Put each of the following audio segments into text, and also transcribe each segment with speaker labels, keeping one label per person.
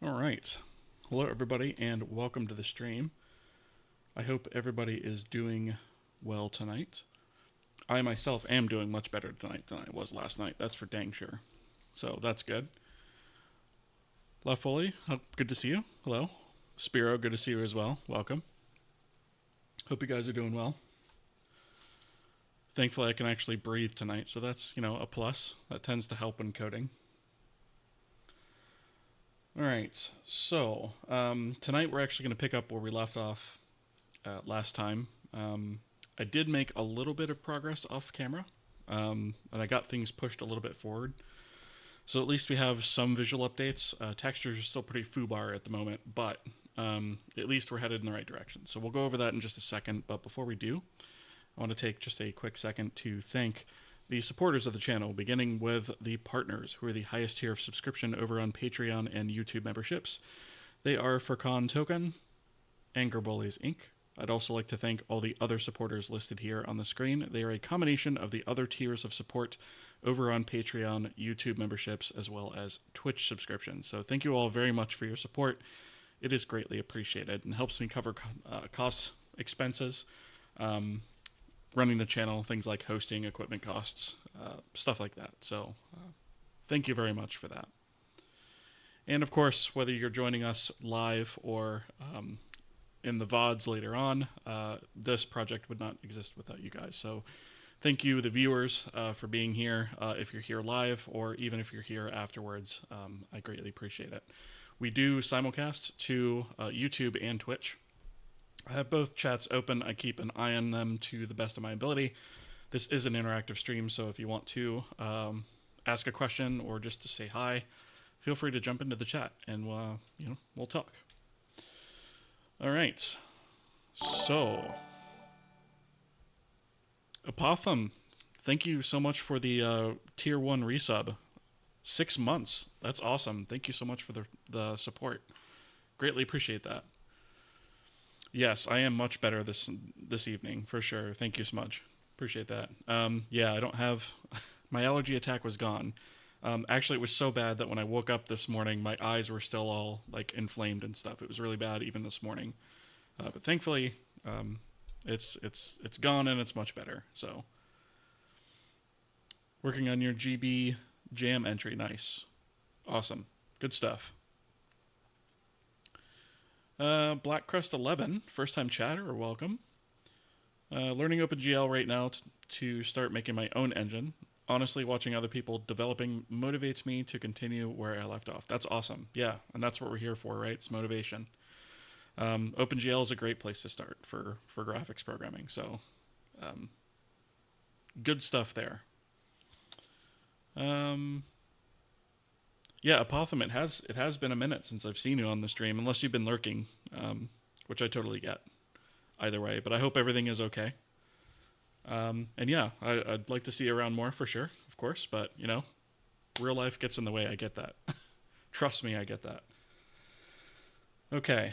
Speaker 1: All right. Hello, everybody, and welcome to the stream. I hope everybody is doing well tonight. I myself am doing much better tonight than I was last night. That's for dang sure. So that's good. Left Foley, good to see you. Hello. Spiro, good to see you as well. Welcome. Hope you guys are doing well. Thankfully, I can actually breathe tonight, so that's, a plus. That tends to help when coding. All right, so tonight we're actually going to pick up where we left off last time. I did make a little bit of progress off camera, and I got things pushed a little bit forward. So at least we have some visual updates. Textures are still pretty foobar at the moment, but at least we're headed in the right direction. So we'll go over that in just a second, but before we do, I want to take just a quick second to thank the supporters of the channel, beginning with the partners, who are the highest tier of subscription over on Patreon and YouTube memberships. They are Furkan Token, Anger Bullies Inc. I'd also like to thank all the other supporters listed here on the screen. They are a combination of the other tiers of support over on Patreon, YouTube memberships, as well as Twitch subscriptions. So thank you all very much for your support. It is greatly appreciated and helps me cover costs, expenses, running the channel, things like hosting, equipment costs, stuff like that. So thank you very much for that. And of course, whether you're joining us live or in the VODs later on, this project would not exist without you guys. So thank you, the viewers, for being here. If you're here live or even if you're here afterwards, I greatly appreciate it. We do simulcast to YouTube and Twitch. I have both chats open. I keep an eye on them to the best of my ability. This is an interactive stream, so if you want to ask a question or just to say hi, feel free to jump into the chat and we'll talk. All right. So, Apotham, thank you so much for the tier 1 resub. 6 months. That's awesome. Thank you so much for the support. Greatly appreciate that. Yes, I am much better this evening, for sure. Thank you so much. Appreciate that. Yeah, I don't have... my allergy attack was gone. Actually, it was so bad that when I woke up this morning, my eyes were still all, inflamed and stuff. It was really bad even this morning. But thankfully, it's gone and it's much better. So, working on your GB jam entry. Nice. Awesome. Good stuff. Black Crest 11, first time chatter, welcome. Learning OpenGL right now to start making my own engine. Honestly, watching other people developing motivates me to continue where I left off. That's awesome. Yeah, and that's what we're here for, right? It's motivation. OpenGL is a great place to start for graphics programming, so good stuff there. Yeah, Apotham, it has been a minute since I've seen you on the stream, unless you've been lurking, which I totally get. Either way, but I hope everything is okay. And yeah, I'd like to see you around more for sure, of course, but real life gets in the way. I get that. Trust me, I get that. Okay,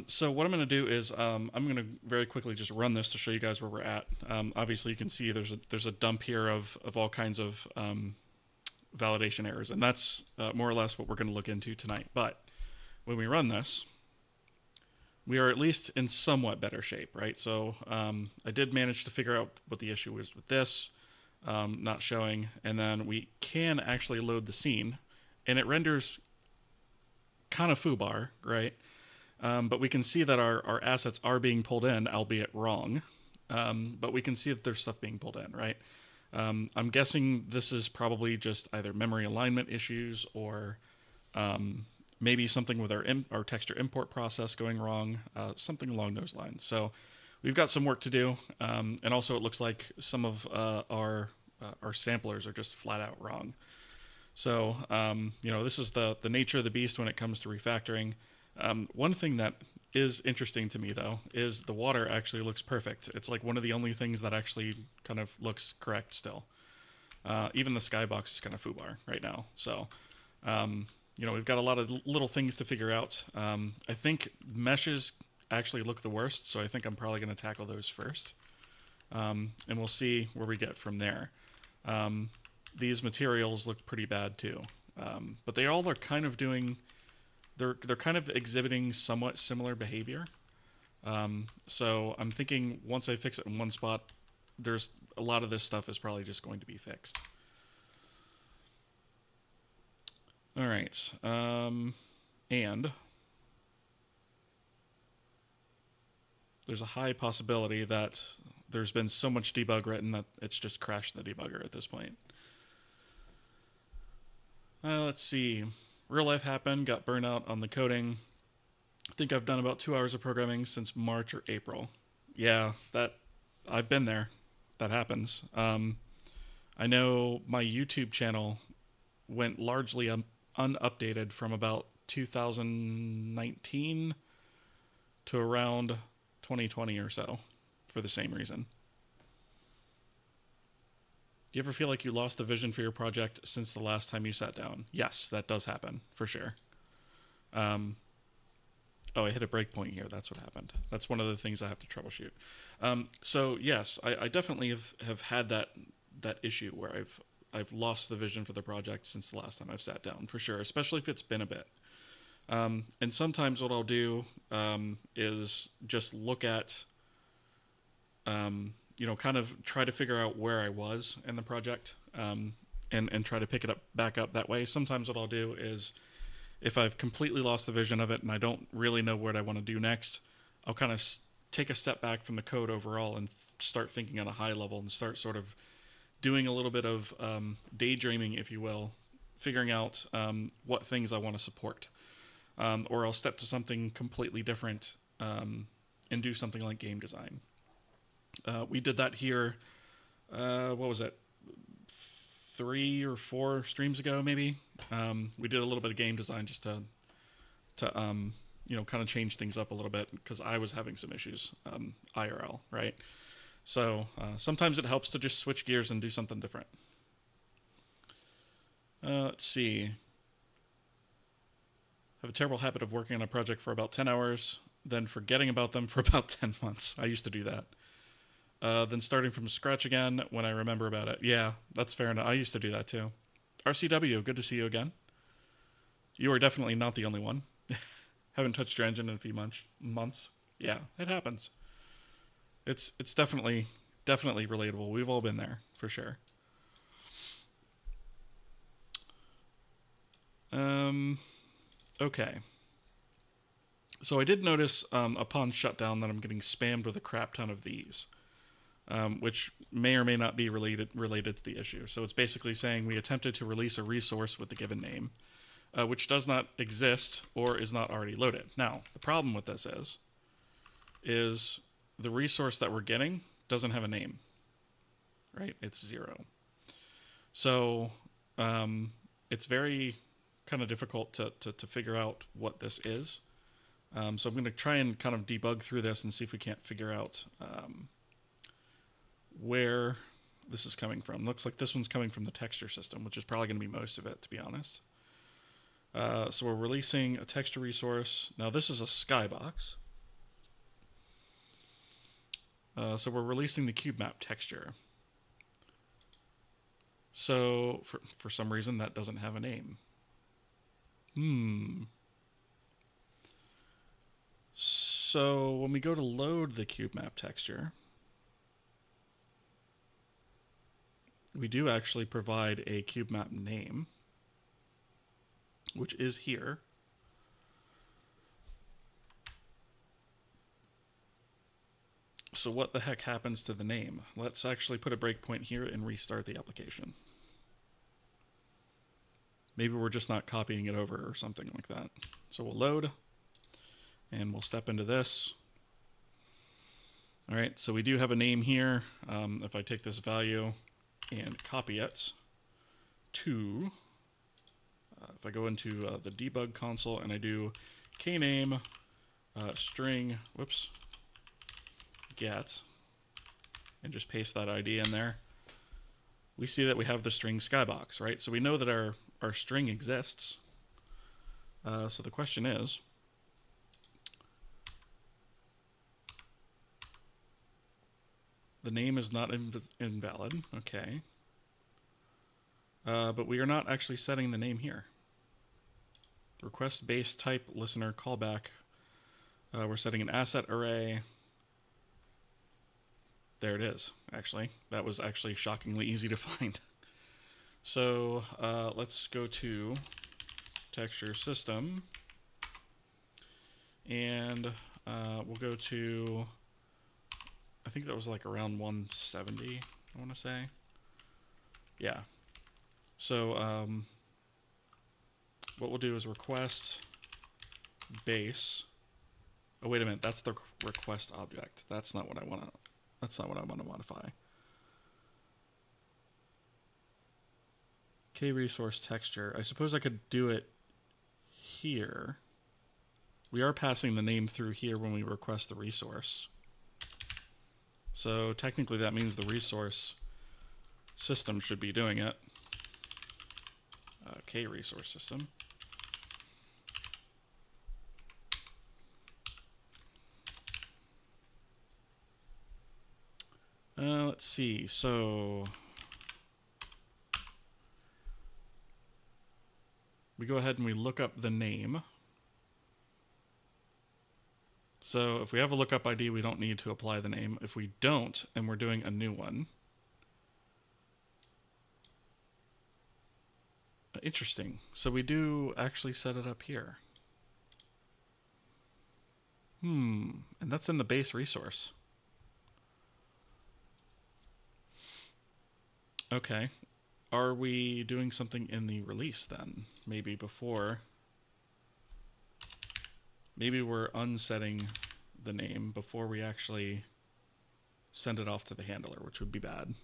Speaker 1: so what I'm going to do is I'm going to very quickly just run this to show you guys where we're at. Obviously, you can see there's a dump here of all kinds of validation errors, and that's more or less what we're going to look into tonight. But when we run this, we are at least in somewhat better shape, right? So I did manage to figure out what the issue is with this not showing, and then we can actually load the scene, and it renders kind of foobar, right? But we can see that our assets are being pulled in, albeit wrong, but we can see that there's stuff being pulled in, right? I'm guessing this is probably just either memory alignment issues or maybe something with our texture import process going wrong, something along those lines. So we've got some work to do, and also it looks like some of our samplers are just flat out wrong. So this is the nature of the beast when it comes to refactoring. One thing that is interesting to me, though, is the water actually looks perfect. It's like one of the only things that actually kind of looks correct still. Even the skybox is kind of foobar right now. So, we've got a lot of little things to figure out. I think meshes actually look the worst, so I think I'm probably going to tackle those first. And we'll see where we get from there. These materials look pretty bad, too. But they all are kind of doing they're kind of exhibiting somewhat similar behavior. So I'm thinking once I fix it in one spot, there's a lot of this stuff is probably just going to be fixed. All right, and there's a high possibility that there's been so much debug written that it's just crashed the debugger at this point. Let's see. Real life happened, got burnt out on the coding. I think I've done about 2 hours of programming since March or April. Yeah, I've been there. That happens. I know my YouTube channel went largely unupdated from about 2019 to around 2020 or so for the same reason. Do you ever feel like you lost the vision for your project since the last time you sat down? Yes, that does happen, for sure. Oh, I hit a breakpoint here. That's what happened. That's one of the things I have to troubleshoot. So yes, I definitely have had that issue where I've lost the vision for the project since the last time I've sat down, for sure, especially if it's been a bit. And sometimes what I'll do is just look at, kind of try to figure out where I was in the project and try to pick it back up that way. Sometimes what I'll do is, if I've completely lost the vision of it and I don't really know what I want to do next, I'll kind of take a step back from the code overall and start thinking at a high level and start sort of doing a little bit of daydreaming, if you will, figuring out what things I want to support. Or I'll step to something completely different and do something like game design. We did that here, what was it, 3 or 4 streams ago, maybe. We did a little bit of game design just to kind of change things up a little bit because I was having some issues, IRL, right? So sometimes it helps to just switch gears and do something different. Let's see. I have a terrible habit of working on a project for about 10 hours, then forgetting about them for about 10 months. I used to do that. Then starting from scratch again when I remember about it. Yeah, that's fair enough. I used to do that too. RCW, good to see you again. You are definitely not the only one. Haven't touched your engine in a few months. Yeah, it happens. It's definitely relatable. We've all been there, for sure. Okay. So I did notice upon shutdown that I'm getting spammed with a crap ton of these. Which may or may not be related to the issue. So it's basically saying we attempted to release a resource with the given name, which does not exist or is not already loaded. Now, the problem with this is the resource that we're getting doesn't have a name, right? It's 0. So it's very kind of difficult to figure out what this is. So I'm going to try and kind of debug through this and see if we can't figure out where this is coming from. Looks like this one's coming from the texture system, which is probably going to be most of it, to be honest. So we're releasing a texture resource. Now this is a skybox. So we're releasing the cube map texture. So for some reason that doesn't have a name. So when we go to load the cube map texture, we do actually provide a cube map name, which is here. So what the heck happens to the name? Let's actually put a breakpoint here and restart the application. Maybe we're just not copying it over or something like that. So we'll load and we'll step into this. All right, so we do have a name here. If I take this value and copy it to, if I go into the debug console and I do kname string, get, and just paste that ID in there, we see that we have the string skybox, right? So we know that our string exists. So the question is, the name is not invalid, okay. But we are not actually setting the name here. request base type listener callback. We're setting an asset array. There it is, actually. That was actually shockingly easy to find. So let's go to texture system. And we'll go to, I think that was like around 170, I want to say. Yeah. So what we'll do is request base. Oh, wait a minute. That's the request object. That's not what I want to. That's not what I want to modify. K-resource texture. I suppose I could do it here. We are passing the name through here when we request the resource. So technically that means the resource system should be doing it. K-resource system. Let's see. So we go ahead and we look up the name. So if we have a lookup ID, we don't need to apply the name. If we don't, and we're doing a new one. Interesting. So we do actually set it up here. And that's in the base resource. Okay. Are we doing something in the release then? Maybe before. Maybe we're unsetting the name before we actually send it off to the handler, which would be bad.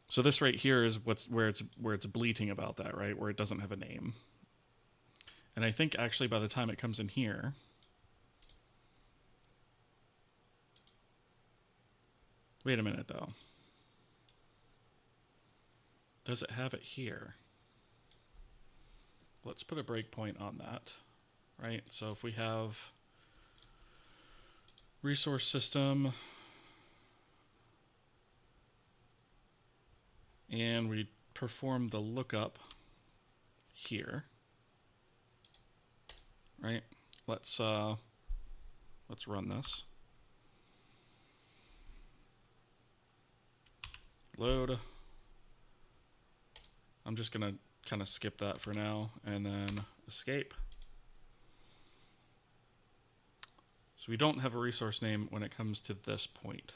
Speaker 1: So this right here is where it's bleating about that, right? Where it doesn't have a name. And I think actually by the time it comes in here, wait a minute though. Does it have it here? Let's put a breakpoint on that, right? So if we have resource system and we perform the lookup here, right? Let's run this. Load. I'm just gonna kind of skip that for now and then escape. So we don't have a resource name when it comes to this point.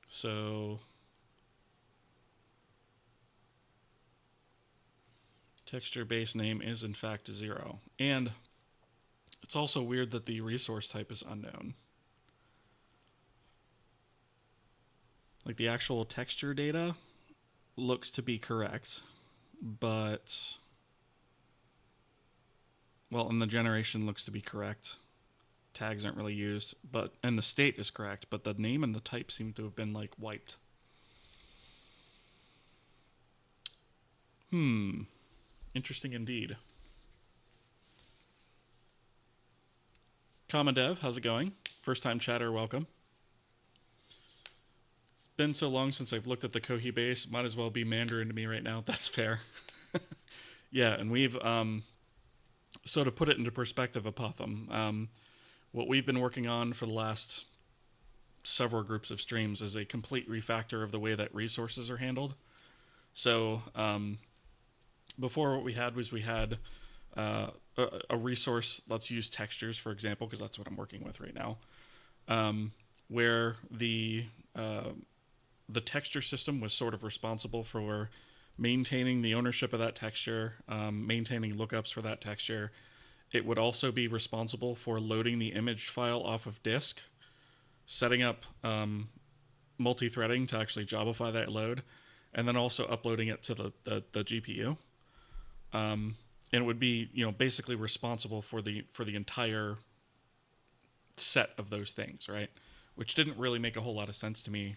Speaker 1: So texture base name is in fact 0. And it's also weird that the resource type is unknown. Like the actual texture data looks to be correct, but, well, and the generation looks to be correct. Tags aren't really used, and the state is correct, but the name and the type seem to have been like wiped. Interesting indeed. Common Dev, how's it going? First time chatter, welcome. It's been so long since I've looked at the Kohi base, might as well be Mandarin to me right now. That's fair. Yeah, and we've, so to put it into perspective, Apotham, what we've been working on for the last several groups of streams is a complete refactor of the way that resources are handled. So before what we had was we had a resource, let's use textures for example, because that's what I'm working with right now, where the texture system was sort of responsible for maintaining the ownership of that texture, maintaining lookups for that texture. It would also be responsible for loading the image file off of disk, setting up multi-threading to actually jobify that load, and then also uploading it to the GPU. And it would be, basically responsible for the entire set of those things, right? Which didn't really make a whole lot of sense to me.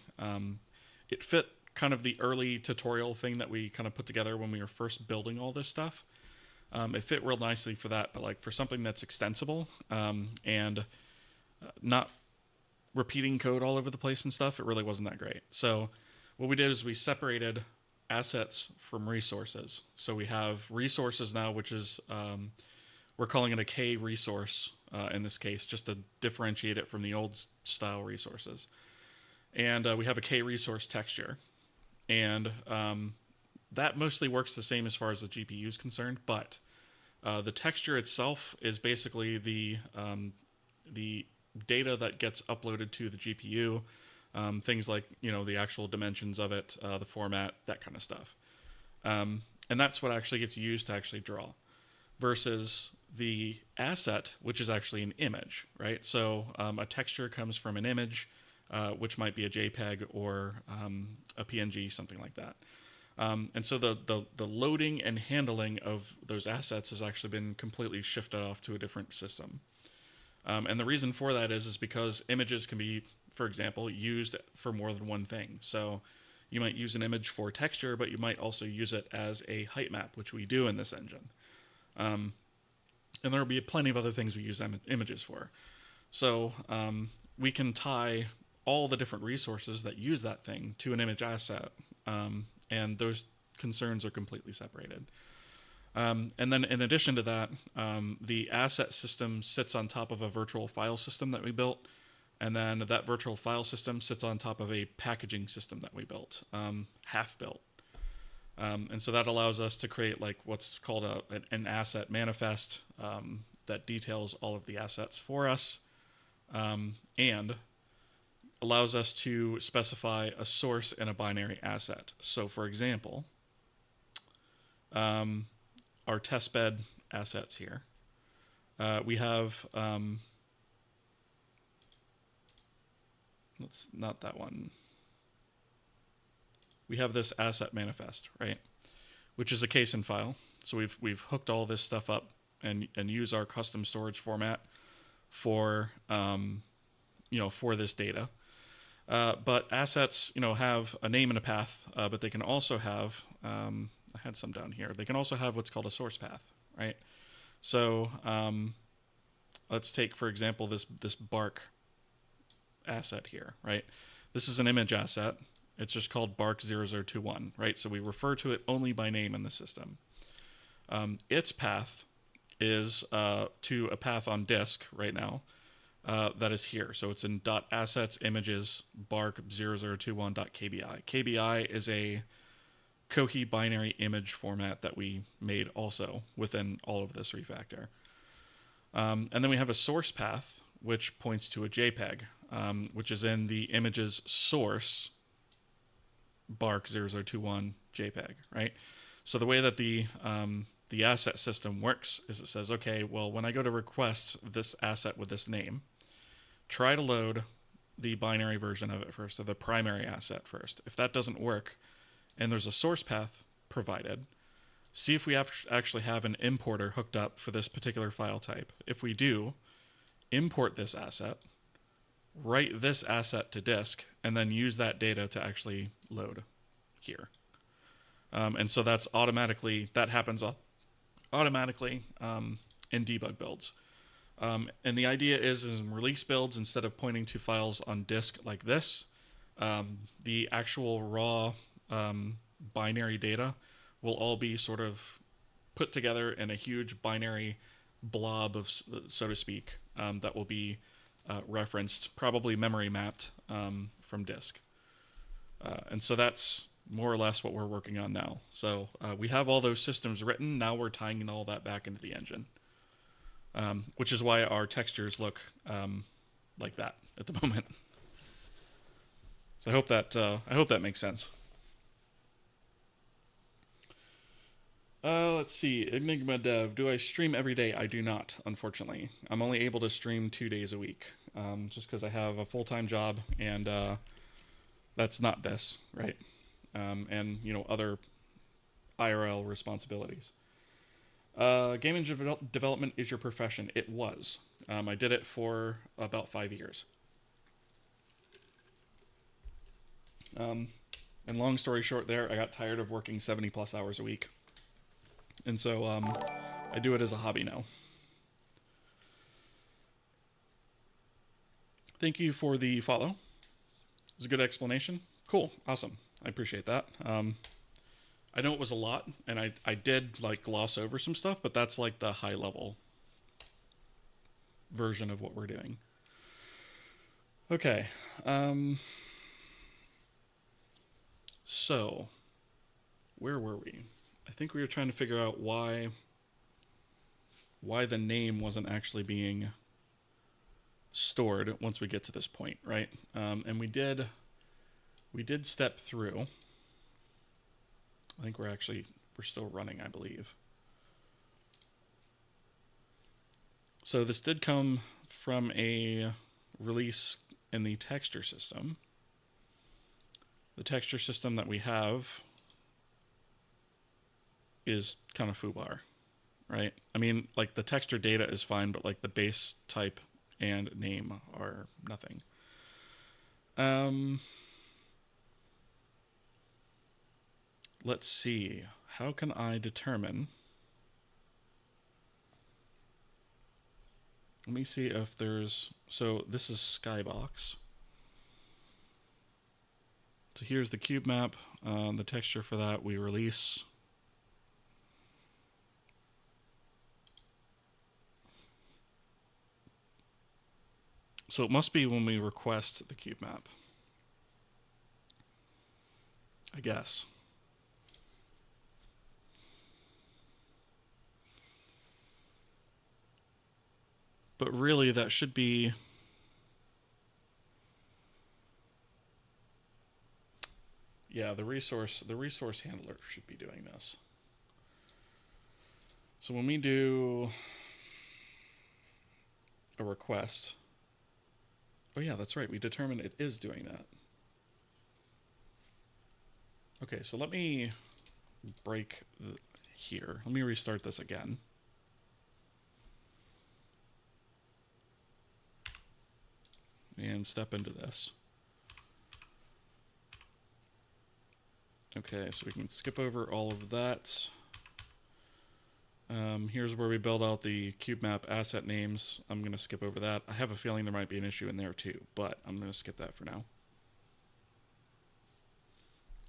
Speaker 1: It fit kind of the early tutorial thing that we kind of put together when we were first building all this stuff. It fit real nicely for that, but like for something that's extensible and not repeating code all over the place and stuff, it really wasn't that great. So what we did is we separated assets from resources. So we have resources now, which is, we're calling it a K resource in this case, just to differentiate it from the old style resources. And we have a K resource texture. And that mostly works the same as far as the GPU is concerned, but the texture itself is basically the data that gets uploaded to the GPU, things like, you know, the actual dimensions of it, the format, that kind of stuff. And that's what actually gets used to actually draw, versus the asset, which is actually an image, right? So a texture comes from an image, which might be a JPEG or a PNG, something like that. And so the loading and handling of those assets has actually been completely shifted off to a different system. And the reason for that is because images can be, for example, used for more than one thing. So you might use an image for texture, but you might also use it as a height map, which we do in this engine. And there will be plenty of other things we use images for. So we can tie all the different resources that use that thing to an image asset, and those concerns are completely separated. And then in addition to that, the asset system sits on top of a virtual file system that we built, and then that virtual file system sits on top of a packaging system that we built, half built. And so that allows us to create like what's called an asset manifest that details all of the assets for us, and allows us to specify a source and a binary asset. So for example, our testbed assets here, we have, not that one. We have this asset manifest, right? Which is a JSON file. So we've hooked all this stuff up and use our custom storage format for, for this data. But assets, have a name and a path, but they can also have, I had some down here. They can also have what's called a source path, right? So let's take, for example, this bark asset here, right? This is an image asset. It's just called bark0021, right? So we refer to it only by name in the system. Its path is to a path on disk right now that is here. So it's in .assets images bark0021.kbi. KBI is a Kohi binary image format that we made also within all of this refactor. And then we have a source path, which points to a JPEG, which is in the image's source bark0021 JPEG, right? So the way that the asset system works is it says, okay, well, when I go to request this asset with this name, try to load the binary version of it first, or the primary asset first. If that doesn't work, and there's a source path provided, see if we actually have an importer hooked up for this particular file type. If we do, import this asset, write this asset to disk, and then use that data to actually load here. And so that happens automatically in debug builds. And the idea is in release builds, instead of pointing to files on disk like this, the actual raw binary data will all be sort of put together in a huge binary blob of, so to speak, that will be referenced, probably memory mapped from disk. And so that's more or less what we're working on now. So we have all those systems written. Now we're tying all that back into the engine, which is why our textures look like that at the moment. So I hope that makes sense. Let's see. Enigma Dev. Do I stream every day? I do not, unfortunately. I'm only able to stream 2 days a week, just because I have a full-time job, and that's not this, right? And, other IRL responsibilities. Gaming development is your profession. It was. I did it for about 5 years. And long story short there, I got tired of working 70+ hours a week. And so I do it as a hobby now. Thank you for the follow. It was a good explanation. Cool. Awesome. I appreciate that. I know it was a lot, and I did like gloss over some stuff, but that's like the high level version of what we're doing. Okay. So, where were we? I think we were trying to figure out why the name wasn't actually being stored once we get to this point, right? And we did step through. I think we're still running, I believe. So this did come from a release in the texture system. The texture system that we have is kind of foobar, right? I mean, like the texture data is fine, but like the base type and name are nothing. Let's see. How can I determine? Let me see if there's... So this is Skybox. So here's the cube map. The texture for that we release. So it must be when we request the cube map, I guess. But really that should be... Yeah, the resource handler should be doing this. So when we do a request... Oh yeah, that's right. We determined it is doing that. Okay, so let me break here. Let me restart this again. And step into this. Okay, so we can skip over all of that. Here's where we build out the cube map asset names. I'm going to skip over that. I have a feeling there might be an issue in there too, but I'm going to skip that for now.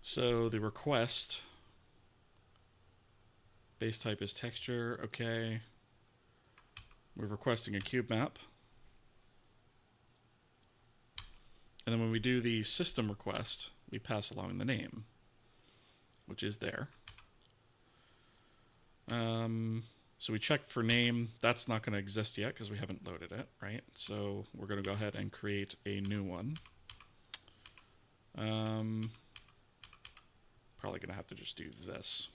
Speaker 1: So the request, base type is texture, okay. We're requesting a cube map. And then when we do the system request, we pass along the name, which is there. So we checked for name. That's not going to exist yet because we haven't loaded it, right? So we're going to go ahead and create a new one. Probably going to have to just do this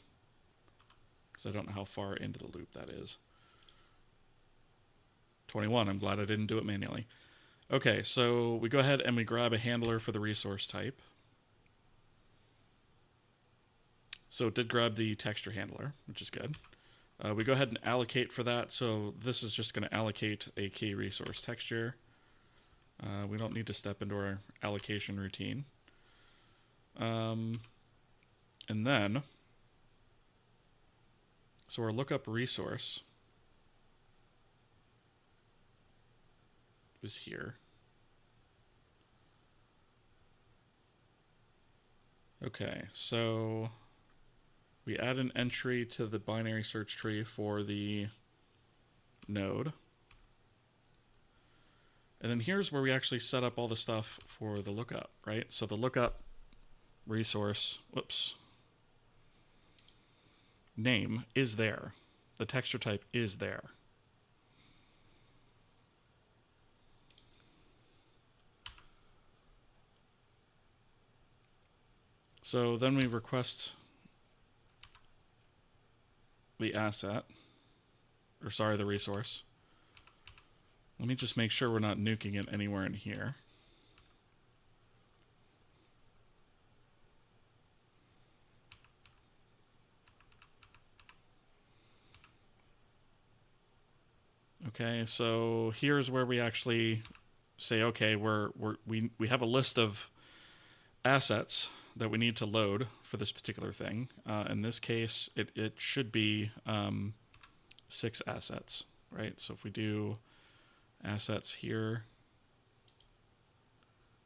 Speaker 1: because I don't know how far into the loop that is. 21. I'm glad I didn't do it manually. Okay, so we go ahead and we grab a handler for the resource type. So it did grab the texture handler, which is good. We go ahead and allocate for that. So this is just going to allocate a key resource texture. We don't need to step into our allocation routine. And then, so our lookup resource is here. Okay, so we add an entry to the binary search tree for the node. And then here's where we actually set up all the stuff for the lookup, right? So the lookup resource, name is there. The texture type is there. So then we request the asset, or sorry, the resource. Let me just make sure we're not nuking it anywhere in here. Okay, so here's where we actually say, okay, we have a list of assets that we need to load for this particular thing. In this case, it should be 6 assets, right? So if we do assets here,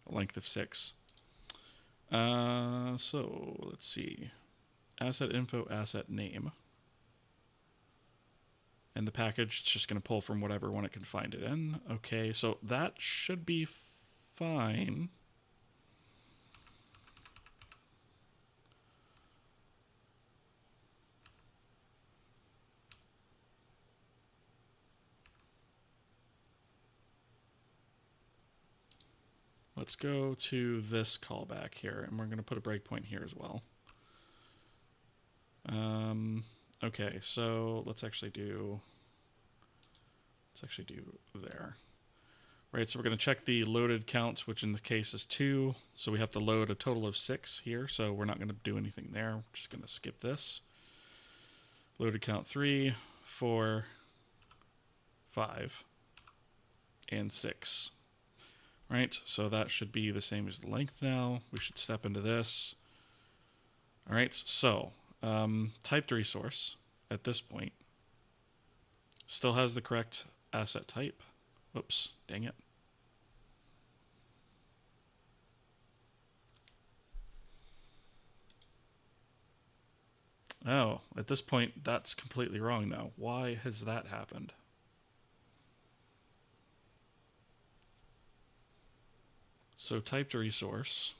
Speaker 1: a length of 6. So let's see. Asset info, asset name. And the package is just going to pull from whatever one it can find it in. Okay, so that should be fine. Let's go to this callback here, and we're going to put a breakpoint here as well. Okay, so let's actually do there. Right, so we're going to check the loaded count, which in this case is 2. So we have to load a total of 6 here, so we're not going to do anything there. We're just going to skip this. Loaded count 3, 4, 5, and 6. Right, so that should be the same as the length now. We should step into this. All right, so typed resource at this point still has the correct asset type. Whoops, dang it. Oh, at this point, that's completely wrong now. Why has that happened? So typed resource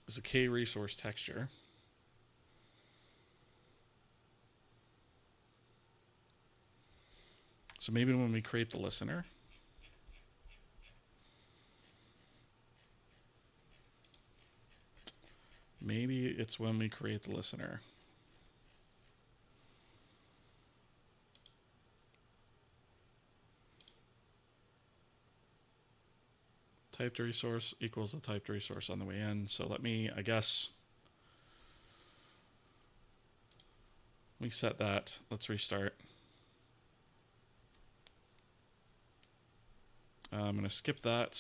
Speaker 1: is a K resource texture. So maybe when we create the listener, maybe it's when we create the listener. Typed resource equals the typed resource on the way in. So let me, I guess, we set that. Let's restart. I'm going to skip that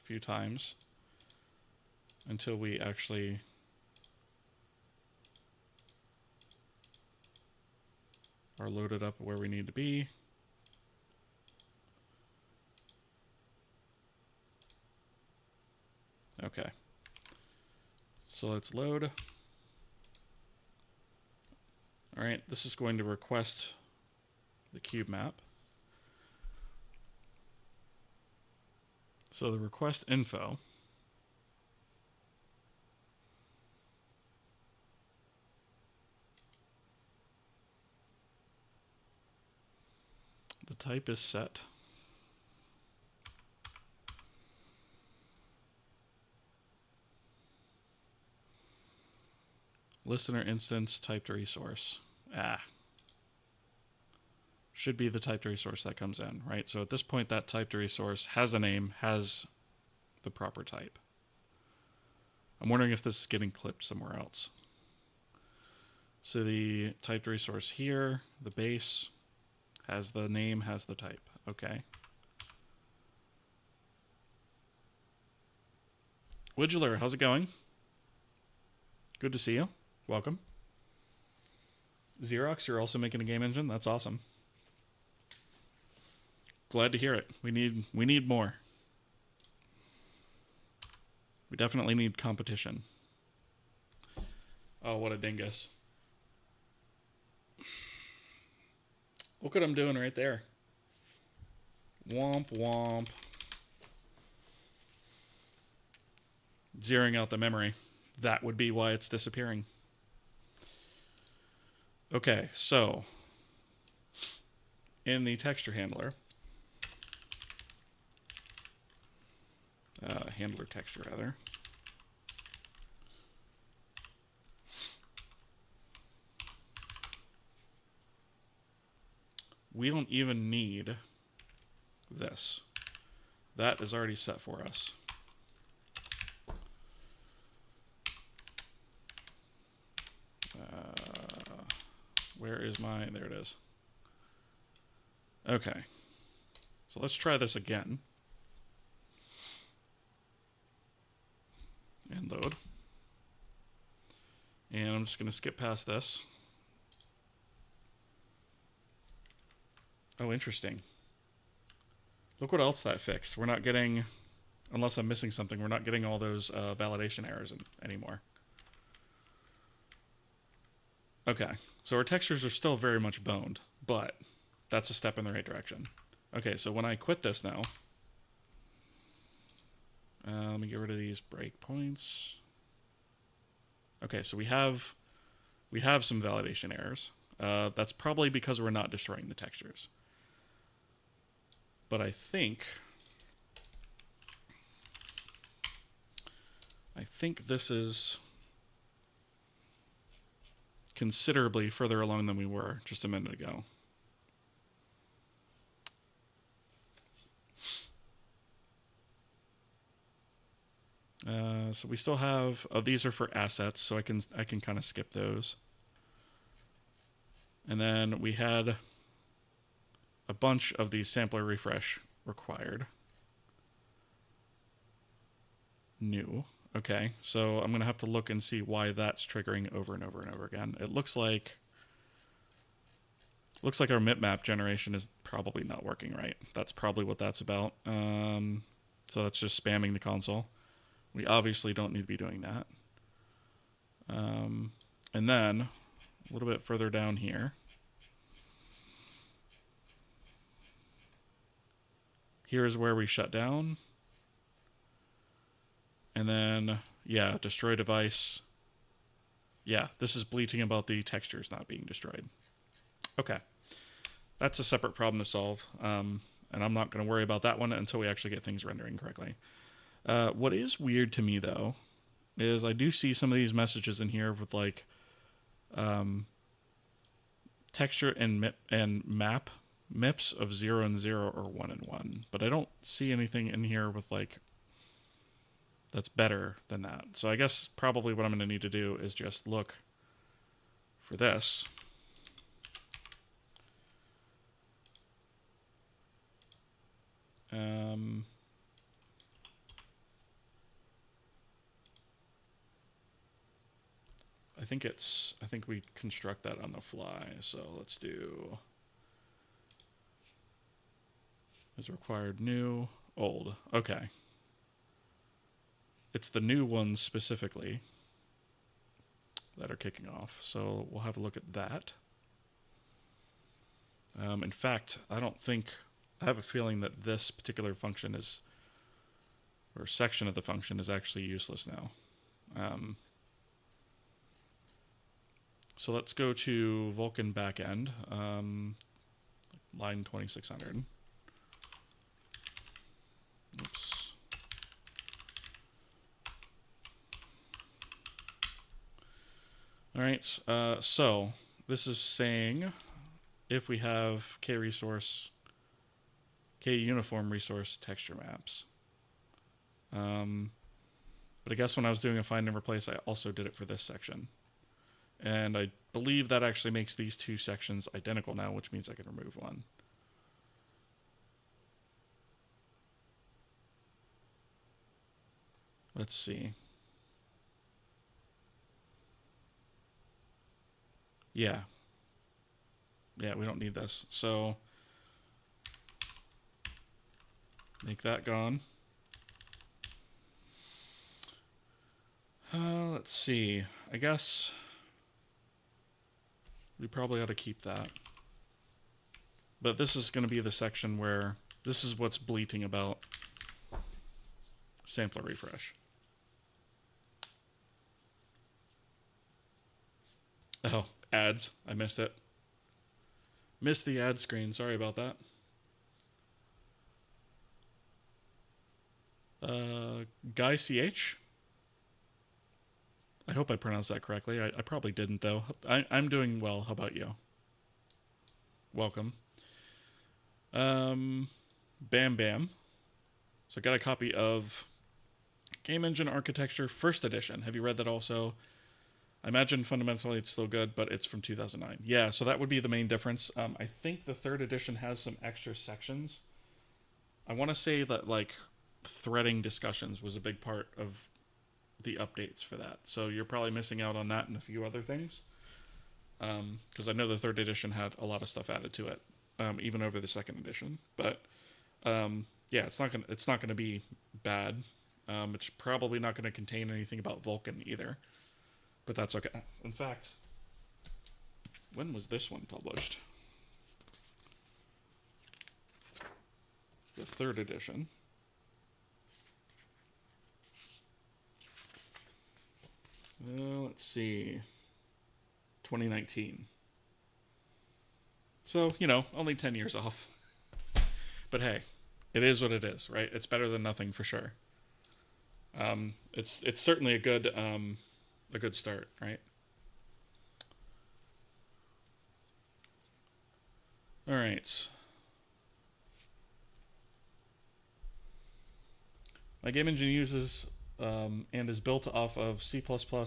Speaker 1: a few times until we actually are loaded up where we need to be. Okay. So let's load. All right, this is going to request the cube map. So the request info the type is set. Listener instance typed resource. Should be the typed resource that comes in, right? So at this point, that typed resource has a name, has the proper type. I'm wondering if this is getting clipped somewhere else. So the typed resource here, the base, has the name, has the type. Okay. Widgeler, how's it going? Good to see you. Welcome. Xerox, you're also making a game engine? That's awesome. Glad to hear it. We need more. We definitely need competition. Oh, what a dingus. Look what I'm doing right there. Womp womp. Zeroing out the memory. That would be why it's disappearing. Okay, so in the texture handler, handler texture rather, we don't even need this. That is already set for us. Where is my, there it is. Okay, so let's try this again. And load. And I'm just going to skip past this. Oh, interesting. Look what else that fixed. We're not getting, unless I'm missing something, we're not getting all those validation errors anymore. Okay, so our textures are still very much boned, but that's a step in the right direction. Okay, so when I quit this now, let me get rid of these breakpoints. Okay, so we have some validation errors. That's probably because we're not destroying the textures. But I think this is considerably further along than we were just a minute ago. So we still have, these are for assets, so I can kind of skip those. And then we had a bunch of these sampler refresh required. New. Okay, so I'm going to have to look and see why that's triggering over and over and over again. It looks like our map generation is probably not working right. That's probably what that's about. So that's just spamming the console. We obviously don't need to be doing that. And then a little bit further down here, here's where we shut down. And then, yeah, destroy device. Yeah, this is bleating about the textures not being destroyed. Okay. That's a separate problem to solve. And I'm not going to worry about that one until we actually get things rendering correctly. What is weird to me, though, is I do see some of these messages in here with, like, texture and map MIPS of 0 and 0 or 1 and 1. But I don't see anything in here with, like, that's better than that. So I guess probably what I'm going to need to do is just look for this. I think we construct that on the fly. So let's do is required new, old. Okay. It's the new ones specifically that are kicking off. So we'll have a look at that. In fact, I have a feeling that this particular function is, or section of the function is actually useless now. So let's go to Vulkan backend, line 2600. Oops. All right, so this is saying if we have K uniform resource texture maps. But I guess when I was doing a find and replace, I also did it for this section. And I believe that actually makes these two sections identical now, which means I can remove one. Let's see. Yeah. Yeah, we don't need this. So make that gone. Let's see. I guess we probably ought to keep that. But this is going to be the section where this is what's bleating about sampler refresh. Oh, ads. I missed it. Missed the ad screen. Sorry about that. Guy CH? I hope I pronounced that correctly. I probably didn't, though. I'm doing well. How about you? Welcome. Bam Bam. So I got a copy of Game Engine Architecture First Edition. Have you read that also? I imagine fundamentally it's still good, but it's from 2009. Yeah, so that would be the main difference. I think the third edition has some extra sections. I want to say that, like, threading discussions was a big part of the updates for that. So you're probably missing out on that and a few other things. Because I know the third edition had a lot of stuff added to it. even over the second edition. But yeah, it's not gonna be bad. It's probably not gonna contain anything about Vulkan either, but that's okay. In fact, when was this one published? The third edition. Let's see. 2019. So, you know, only 10 years off. But hey, it is what it is, right? It's better than nothing for sure. It's certainly a good start, right? All right. My game engine uses and is built off of C++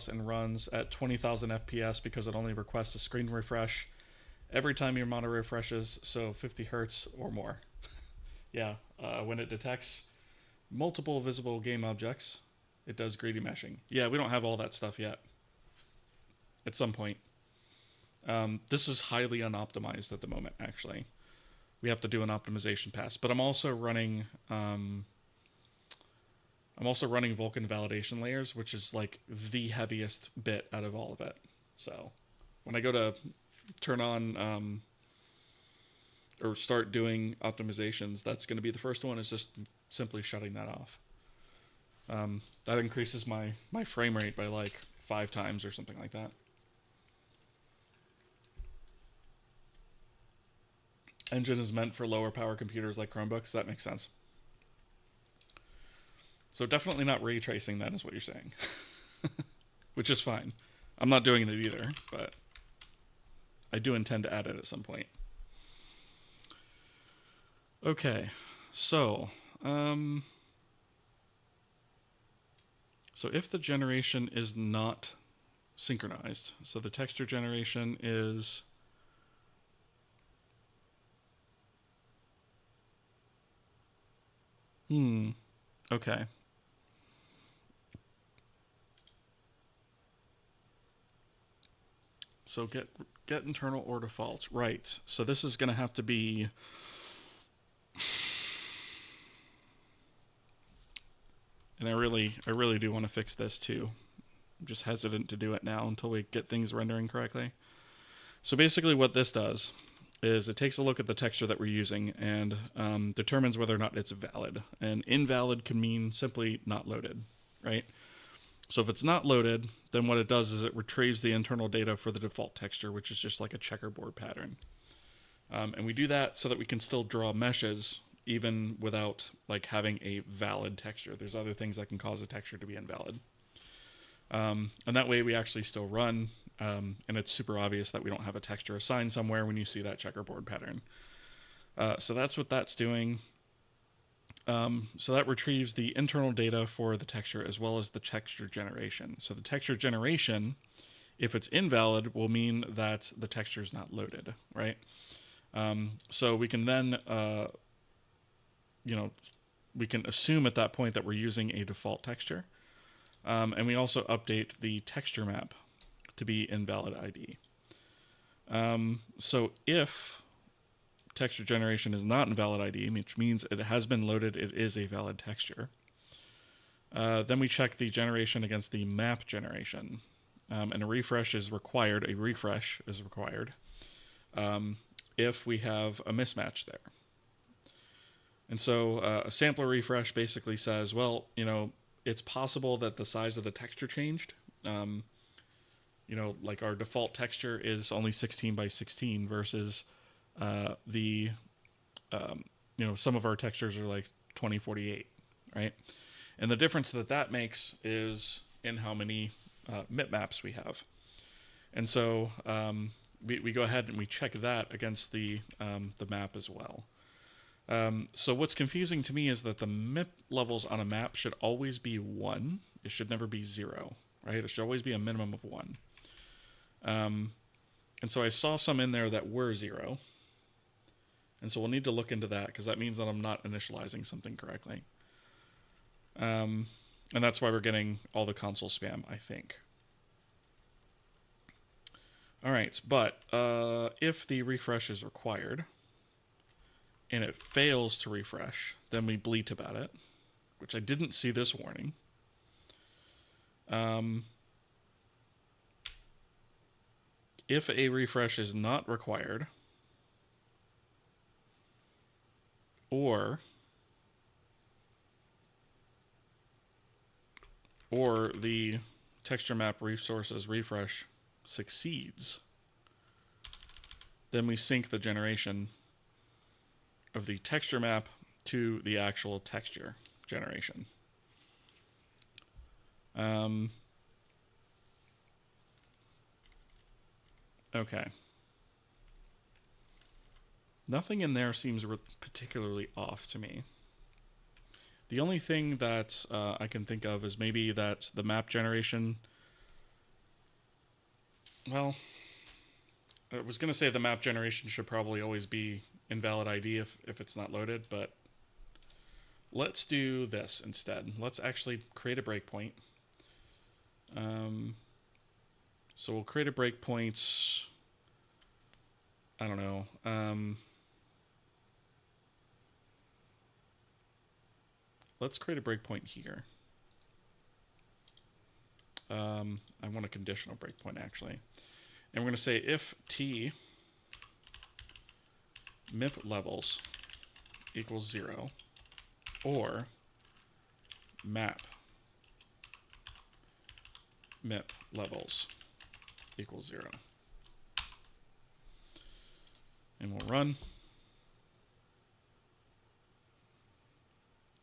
Speaker 1: and runs at 20,000 FPS because it only requests a screen refresh every time your monitor refreshes, so 50 hertz or more. Yeah, when it detects multiple visible game objects, it does greedy meshing. Yeah, we don't have all that stuff yet. At some point. This is highly unoptimized at the moment, actually. We have to do an optimization pass. But I'm also running Vulkan validation layers, which is like the heaviest bit out of all of it. So when I go to turn on or start doing optimizations, that's going to be the first one, is just simply shutting that off. That increases my frame rate by like 5 times or something like that. Engine is meant for lower power computers like Chromebooks. That makes sense. So definitely not ray tracing, that is what you're saying. Which is fine. I'm not doing it either, but I do intend to add it at some point. Okay, so if the generation is not synchronized, so the texture generation is okay. So get internal or defaults. Right. So this is going to have to be and I really do want to fix this too. I'm just hesitant to do it now until we get things rendering correctly. So basically what this does is it takes a look at the texture that we're using and determines whether or not it's valid. And invalid can mean simply not loaded, right? So if it's not loaded, then what it does is it retrieves the internal data for the default texture, which is just like a checkerboard pattern. And we do that so that we can still draw meshes even without like having a valid texture. There's other things that can cause a texture to be invalid. And that way we actually still run, and it's super obvious that we don't have a texture assigned somewhere when you see that checkerboard pattern. So that's what that's doing. So that retrieves the internal data for the texture as well as the texture generation. So the texture generation, if it's invalid, will mean that the texture is not loaded, right? So we can then, we can assume at that point that we're using a default texture. And we also update the texture map to be invalid ID. So if texture generation is not invalid ID, which means it has been loaded, it is a valid texture, then we check the generation against the map generation. And a refresh is required if we have a mismatch there. And so a sampler refresh basically says, well, it's possible that the size of the texture changed. Like our default texture is only 16 by 16 versus some of our textures are like 2048, right? And the difference that makes is in how many bitmaps we have. And so we go ahead and we check that against the map as well. So what's confusing to me is that the MIP levels on a map should always be 1. It should never be 0, right? It should always be a minimum of 1. And so I saw some in there that were 0. And so we'll need to look into that because that means that I'm not initializing something correctly. And that's why we're getting all the console spam, I think. All right, but if the refresh is required, and it fails to refresh, then we bleat about it, which I didn't see this warning. If a refresh is not required, or the texture map resources refresh succeeds, then we sync the generation of the texture map to the actual texture generation. Okay. Nothing in there seems particularly off to me. The only thing that I can think of is maybe that the map generation... Well, I was going to say the map generation should probably always be invalid ID if it's not loaded, but let's do this instead. Let's actually create a breakpoint. So we'll create a breakpoint... I don't know. Let's create a breakpoint here. I want a conditional breakpoint, actually. And we're going to say if t mip levels equals 0, or map mip levels equals 0. And we'll run.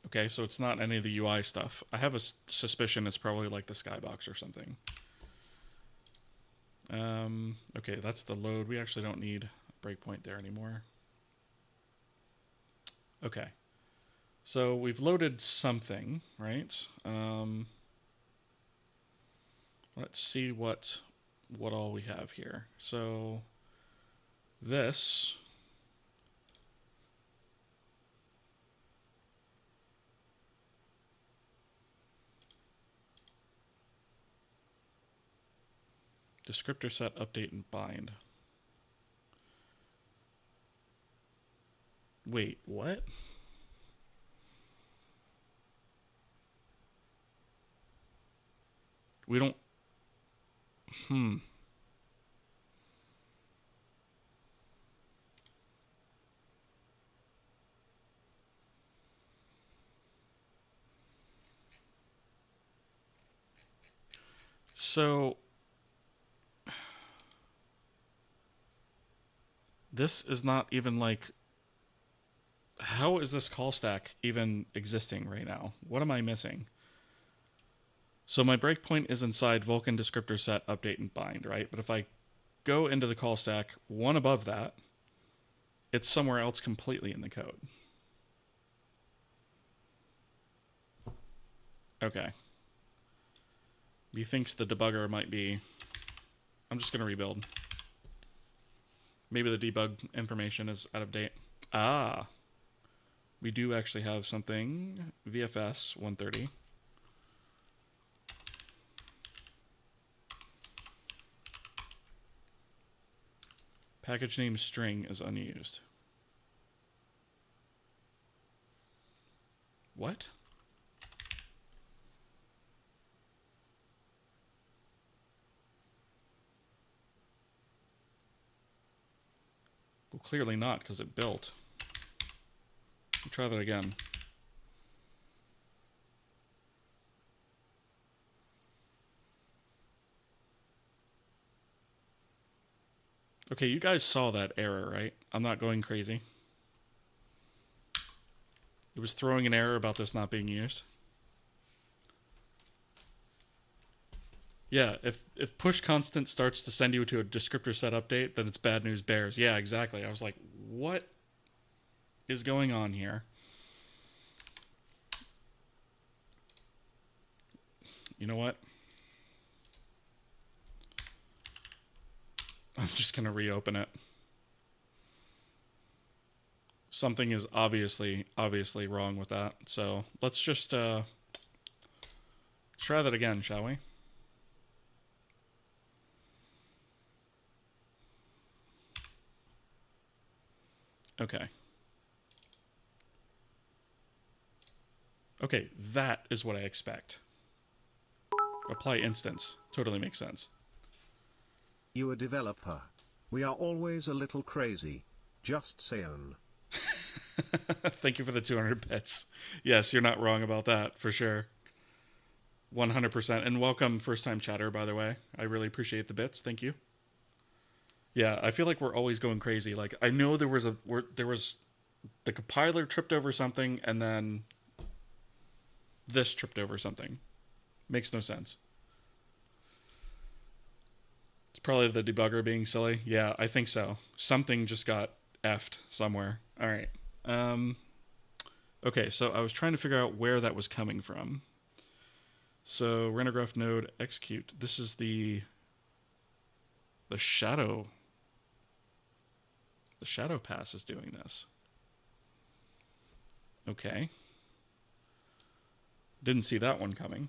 Speaker 1: Okay, so it's not any of the UI stuff. I have a suspicion it's probably like the skybox or something. Okay, that's the load. We actually don't need a breakpoint there anymore. Okay, so we've loaded something, right? Let's see what all we have here. So this descriptor set update and bind. Wait, what? We don't... So this is not even like... How is this call stack even existing right now? What am I missing? So my breakpoint is inside Vulkan descriptor set update and bind, right? But if I go into the call stack one above that, it's somewhere else completely in the code. Okay. He thinks the debugger might be... I'm just going to rebuild. Maybe the debug information is out of date. Ah. We do actually have something. VFS 130. Package name string is unused. What? Well, clearly not, because it built. We'll try that again. Okay, you guys saw that error, right? I'm not going crazy. It was throwing an error about this not being used. Yeah, if push constant starts to send you to a descriptor set update, then it's bad news bears. Yeah, exactly. I was like, what is going on here? You know what? I'm just going to reopen it. Something is obviously wrong with that. So let's just try that again, shall we? Okay. Okay, that is what I expect. Apply instance. Totally makes sense.
Speaker 2: You a developer. We are always a little crazy. Just saying.
Speaker 1: Thank you for the 200 bits. Yes, you're not wrong about that, for sure. 100%. And welcome, first-time chatter, by the way. I really appreciate the bits. Thank you. Yeah, I feel like we're always going crazy. Like, I know there was the compiler tripped over something, and then this tripped over something. Makes no sense. It's probably the debugger being silly. Yeah, I think so. Something just got effed somewhere. All right. Okay, so I was trying to figure out where that was coming from. So rendergraph node execute. This is the shadow. The shadow pass is doing this. Okay. Didn't see that one coming.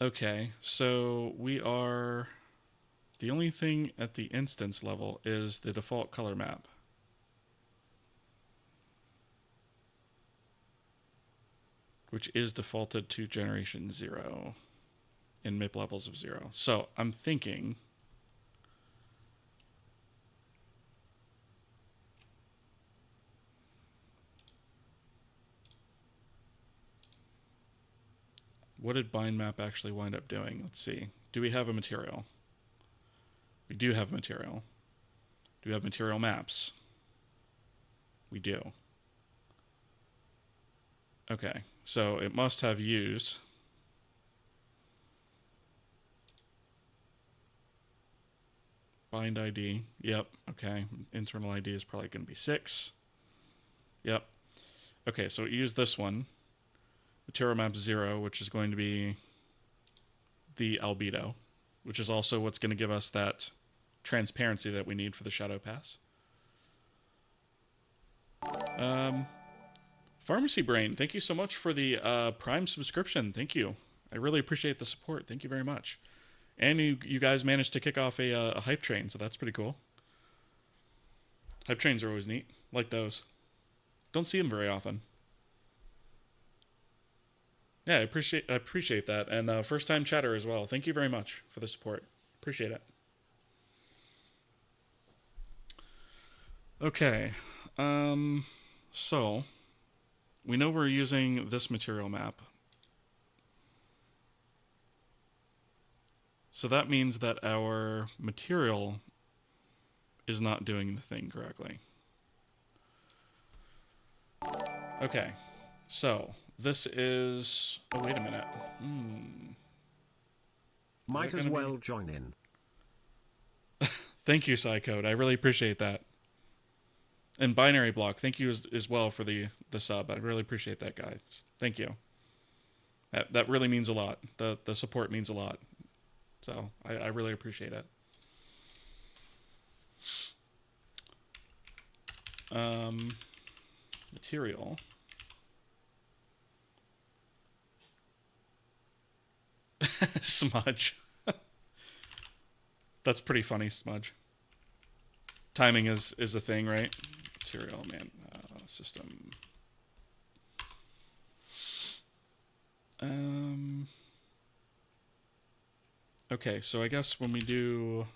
Speaker 1: Okay, so we are... The only thing at the instance level is the default color map. Which is defaulted to generation 0 in MIP levels of 0. So I'm thinking... What did bind map actually wind up doing? Let's see. Do we have a material? We do have material. Do we have material maps? We do. Okay, so it must have used bind ID. Yep, okay. Internal ID is probably going to be 6. Yep. Okay, so it used this one. Material map 0, which is going to be the albedo, which is also what's going to give us that transparency that we need for the shadow pass. Pharmacy Brain, thank you so much for the Prime subscription. Thank you. I really appreciate the support. Thank you very much. And you guys managed to kick off a hype train, so that's pretty cool. Hype trains are always neat. Like those. Don't see them very often. Yeah, I appreciate that. And first-time chatter as well. Thank you very much for the support. Appreciate it. Okay. So we know we're using this material map. So that means that our material is not doing the thing correctly. Okay. So this is... Oh, wait a minute.
Speaker 2: Might as well join in.
Speaker 1: Thank you, Psycode. I really appreciate that. And Binary Block, thank you as well for the sub. I really appreciate that, guys. Thank you. That really means a lot. The support means a lot. So I really appreciate it. Material. Smudge. That's pretty funny, Smudge. Timing is a thing, right? Material, man. System. Okay, so I guess when we do...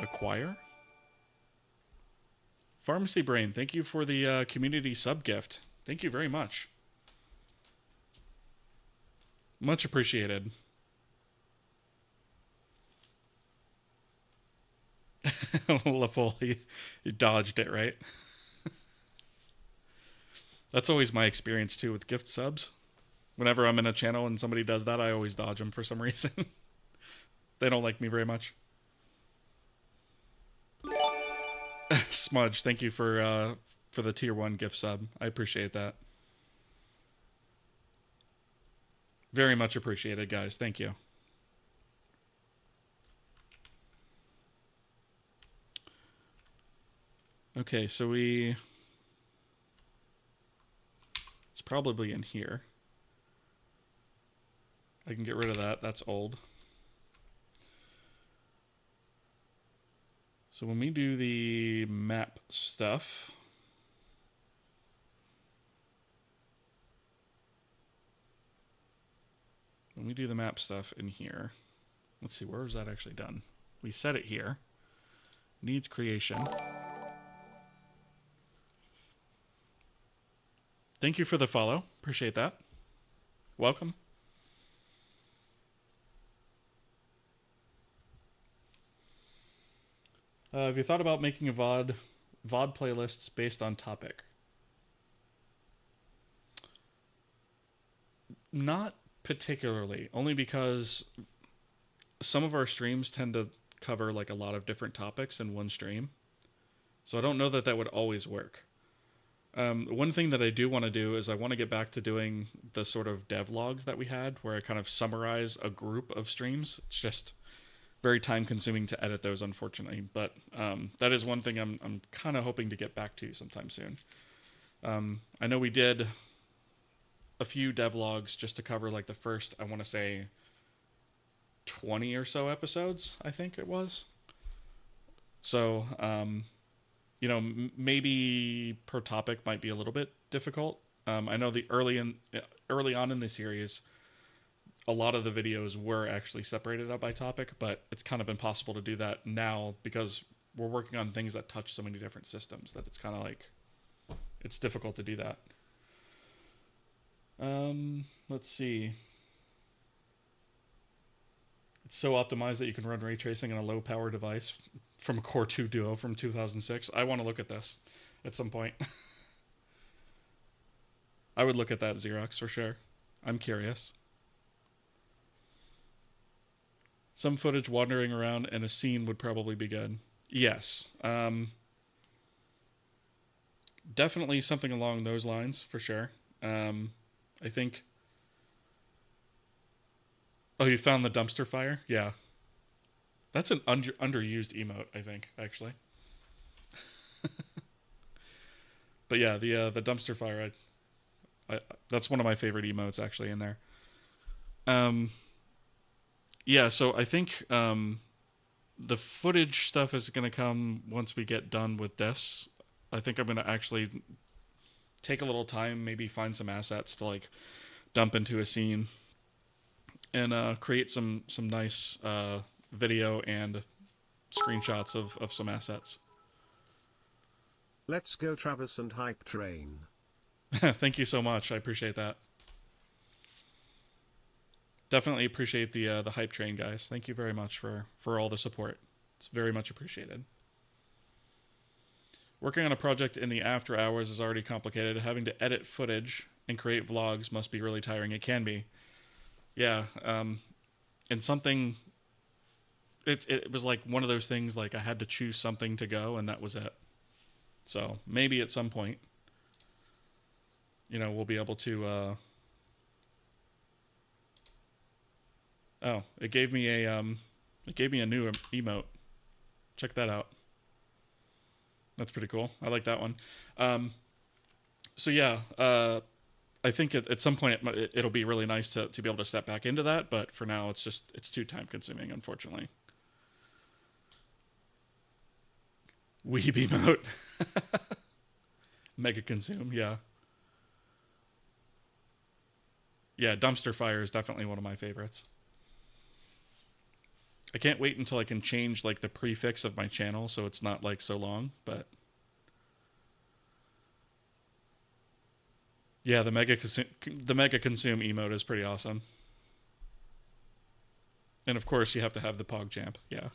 Speaker 1: Acquire? Pharmacy Brain, thank you for the community sub gift. Thank you very much. Much appreciated. LaFole, he dodged it, right? That's always my experience, too, with gift subs. Whenever I'm in a channel and somebody does that, I always dodge them for some reason. They don't like me very much. Smudge, thank you for the tier 1 gift sub. I appreciate that. Very much appreciated, guys. Thank you. Okay, so it's probably in here. I can get rid of that. That's old. So when we do the map stuff, in here, let's see, where was that actually done? We set it here. Needs creation. Thank you for the follow. Appreciate that. Welcome. Have you thought about making a VOD playlists based on topic? Not particularly, only because some of our streams tend to cover like a lot of different topics in one stream. So I don't know that that would always work. One thing that I do want to do is I want to get back to doing the sort of devlogs that we had, where I kind of summarize a group of streams. It's just very time consuming to edit those, unfortunately. But that is one thing I'm kind of hoping to get back to sometime soon. I know we did a few devlogs just to cover like the first, I want to say, 20 or so episodes, I think it was. So, you know, maybe per topic might be a little bit difficult. I know the early on in the series, a lot of the videos were actually separated up by topic, but it's kind of impossible to do that now because we're working on things that touch so many different systems that it's kind of like it's difficult to do that. Let's see. It's so optimized that you can run ray tracing on a low power device from a Core 2 Duo from 2006. I want to look at this at some point. I would look at that, Xerox, for sure. I'm curious. Some footage wandering around in a scene would probably be good. Yes. Definitely something along those lines, for sure. I think... Oh, you found the dumpster fire? Yeah. That's an underused emote, I think, actually. But yeah, the dumpster fire, that's one of my favorite emotes, actually, in there. Yeah, so I think the footage stuff is going to come once we get done with this. I think I'm going to actually take a little time, maybe find some assets to like dump into a scene and create some nice video and screenshots of some assets.
Speaker 2: Let's go Travis and Hype Train.
Speaker 1: Thank you so much. I appreciate that. Definitely appreciate the hype train, guys. Thank you very much for all the support. It's very much appreciated. Working on a project in the after hours is already complicated. Having to edit footage and create vlogs must be really tiring. It can be. Yeah. And something... It was like one of those things, like I had to choose something to go, and that was it. So maybe at some point, you know, we'll be able to... Oh, it gave me a new emote. Check that out. That's pretty cool. I like that one. So yeah, I think at some point it'll be really nice to be able to step back into that, but for now it's too time consuming, unfortunately. Weeb emote. Mega consume, yeah. Yeah, dumpster fire is definitely one of my favorites. I can't wait until I can change like the prefix of my channel so it's not like so long, but yeah, the mega consume emote is pretty awesome. And of course you have to have the PogChamp, yeah.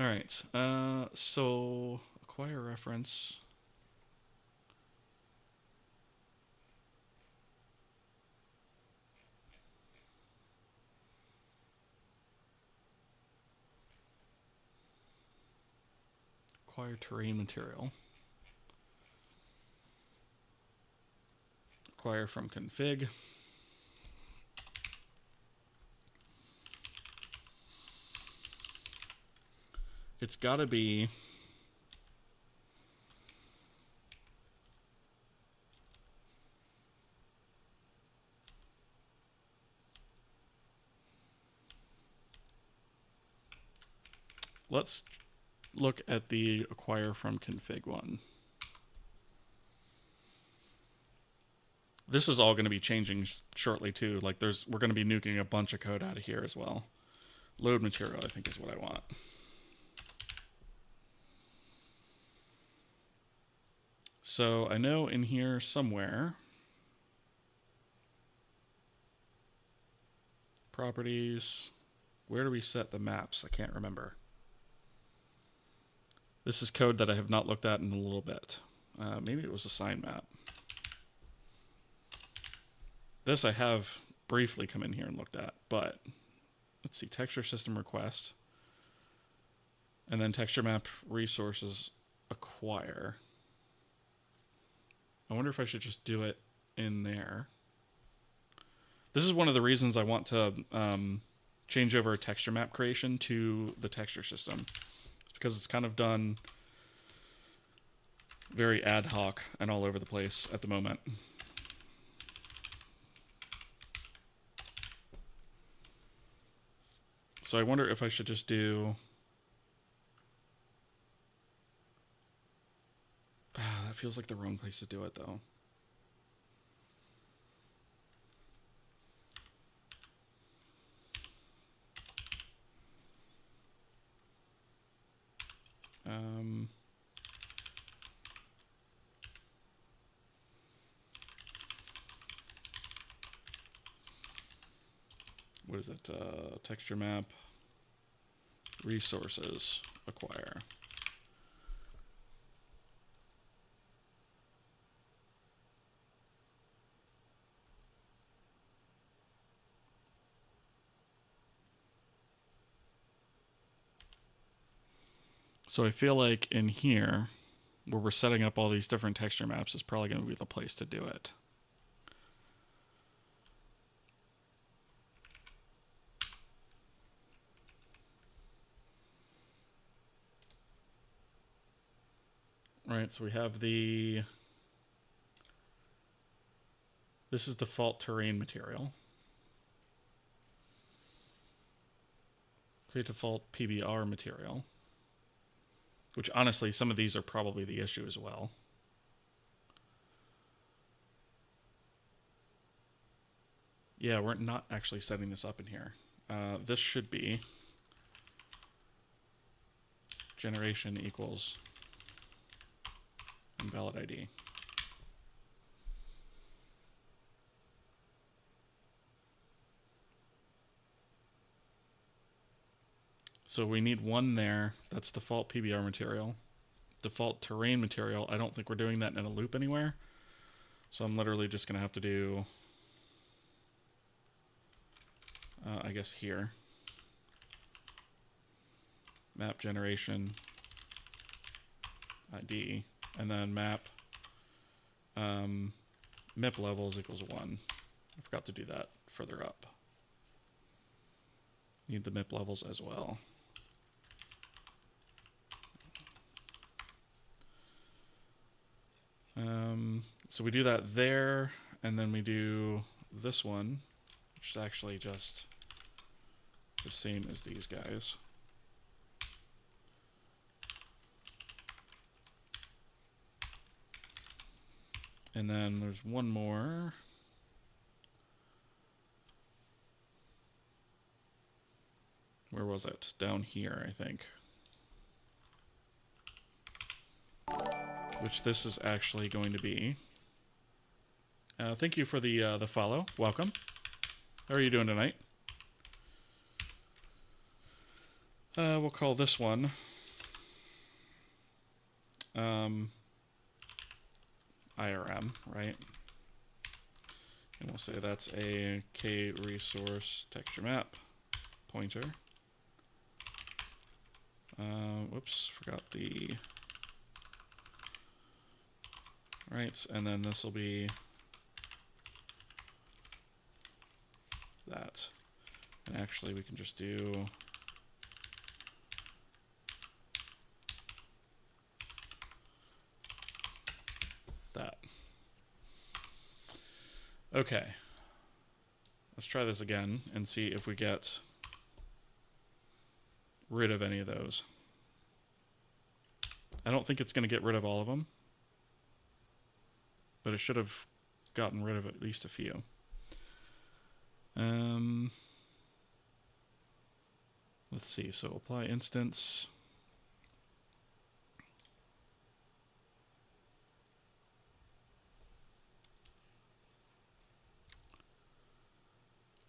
Speaker 1: All right, so acquire reference. Acquire terrain material. Acquire from config. It's gotta be... let's look at the acquire from config one. This is all going to be changing shortly too. Like we're going to be nuking a bunch of code out of here as well. Load material, I think, is what I want. So I know in here somewhere, properties, where do we set the maps? I can't remember. This is code that I have not looked at in a little bit. Maybe it was a sign map. This I have briefly come in here and looked at, but let's see, texture system request, and then texture map resources acquire. I wonder if I should just do it in there. This is one of the reasons I want to change over texture map creation to the texture system. It's because it's kind of done very ad hoc and all over the place at the moment. So I wonder if I should just do... that feels like the wrong place to do it, though. What is it? Texture map, resources, acquire. So I feel like in here, where we're setting up all these different texture maps, is probably going to be the place to do it. Right, so we have the... This is default terrain material. Create default PBR material. Which, honestly, some of these are probably the issue as well. Yeah, we're not actually setting this up in here. This should be generation equals invalid ID. So we need one there. That's default PBR material. Default terrain material. I don't think we're doing that in a loop anywhere. So I'm literally just going to have to do, I guess here. Map generation ID. And then map MIP levels equals 1. I forgot to do that further up. Need the MIP levels as well. So we do that there, and then we do this one, which is actually just the same as these guys. And then there's one more. Where was it? Down here, I think. Which this is actually going to be. Thank you for the follow. Welcome. How are you doing tonight? We'll call this one IRM, right? And we'll say that's a K resource texture map pointer. Whoops, forgot the... Right, and then this will be that. And actually we can just do that. Okay. Let's try this again and see if we get rid of any of those. I don't think it's going to get rid of all of them, but it should have gotten rid of at least a few. Let's see. So apply instance.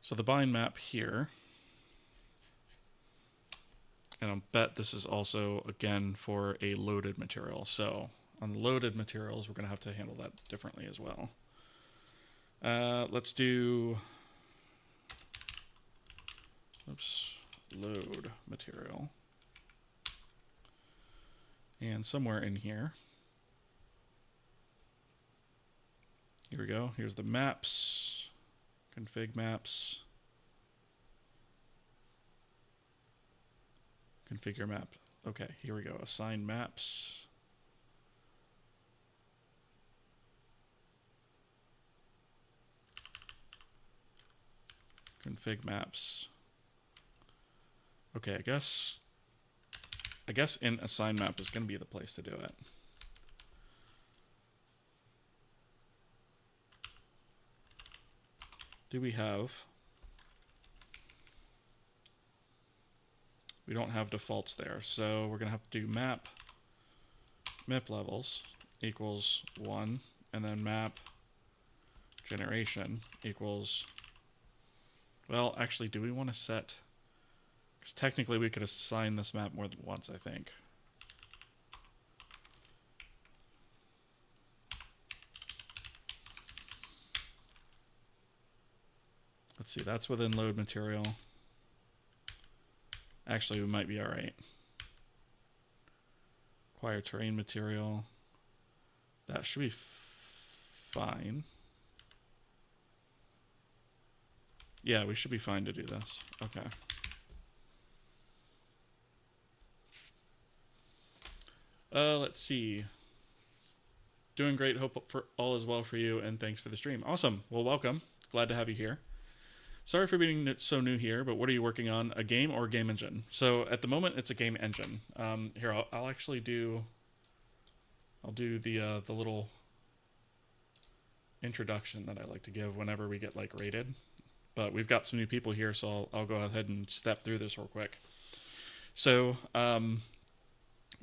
Speaker 1: So the bind map here, and I'll bet this is also, again, for a loaded material. So on loaded materials, we're going to have to handle that differently as well. Let's do, load material. And somewhere in here, here we go. Here's the maps, config maps, configure map. Okay, here we go. Assign maps. Config maps. Okay, I guess in assign map is going to be the place to do it. Do we have... We don't have defaults there, so we're going to have to do map levels equals 1, and then map generation equals... Well, actually, do we want to set... Because technically we could assign this map more than once, I think. Let's see, that's within load material. Actually, we might be all right. Acquire terrain material. That should be fine. Yeah, we should be fine to do this. Okay. Let's see. Doing great. Hope for all is well for you, and thanks for the stream. Awesome. Well, welcome. Glad to have you here. Sorry for being so new here, but what are you working on? A game or a game engine? So at the moment, it's a game engine. Here, I'll actually do... I'll do the little introduction that I like to give whenever we get like rated. But we've got some new people here, so I'll go ahead and step through this real quick. So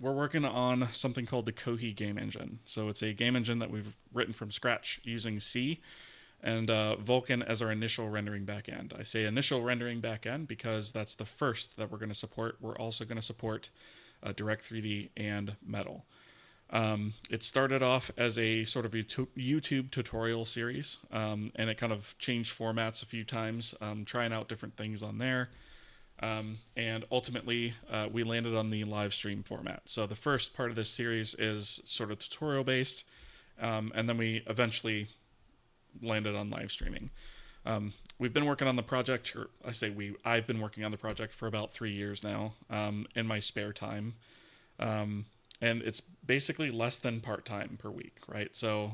Speaker 1: we're working on something called the Kohi game engine. So it's a game engine that we've written from scratch using C and Vulkan as our initial rendering backend. I say initial rendering backend because that's the first that we're going to support. We're also going to support Direct3D and Metal. It started off as a sort of YouTube tutorial series, and it kind of changed formats a few times, trying out different things on there. And ultimately, we landed on the live stream format. So the first part of this series is sort of tutorial based, and then we eventually landed on live streaming. We've been working on the project, or I say I've been working on the project for about 3 years now, in my spare time. And it's basically less than part-time per week, right? So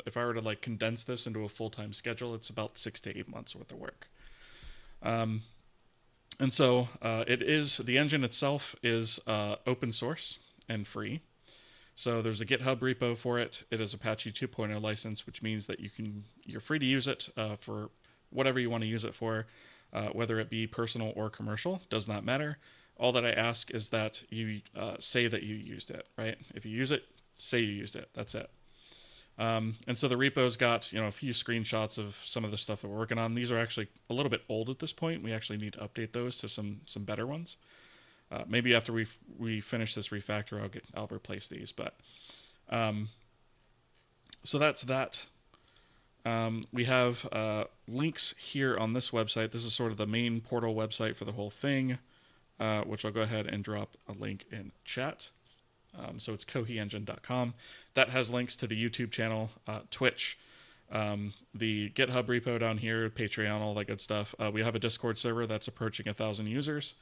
Speaker 1: if I were to like condense this into a full-time schedule, it's about 6 to 8 months worth of work. And so the engine itself is open source and free. So there's a GitHub repo for it. It is Apache 2.0 license, which means that you're free to use it for whatever you want to use it for, whether it be personal or commercial, does not matter. All that I ask is that you say that you used it, right? If you use it, say you used it. That's it. And so the repo's got a few screenshots of some of the stuff that we're working on. These are actually a little bit old at this point. We actually need to update those to some better ones. Maybe after we finish this refactor, I'll replace these. But so that's that. We have links here on this website. This is sort of the main portal website for the whole thing, which I'll go ahead and drop a link in chat. So it's kohiengine.com. That has links to the YouTube channel, Twitch, the GitHub repo down here, Patreon, all that good stuff. We have a Discord server that's approaching 1,000 users.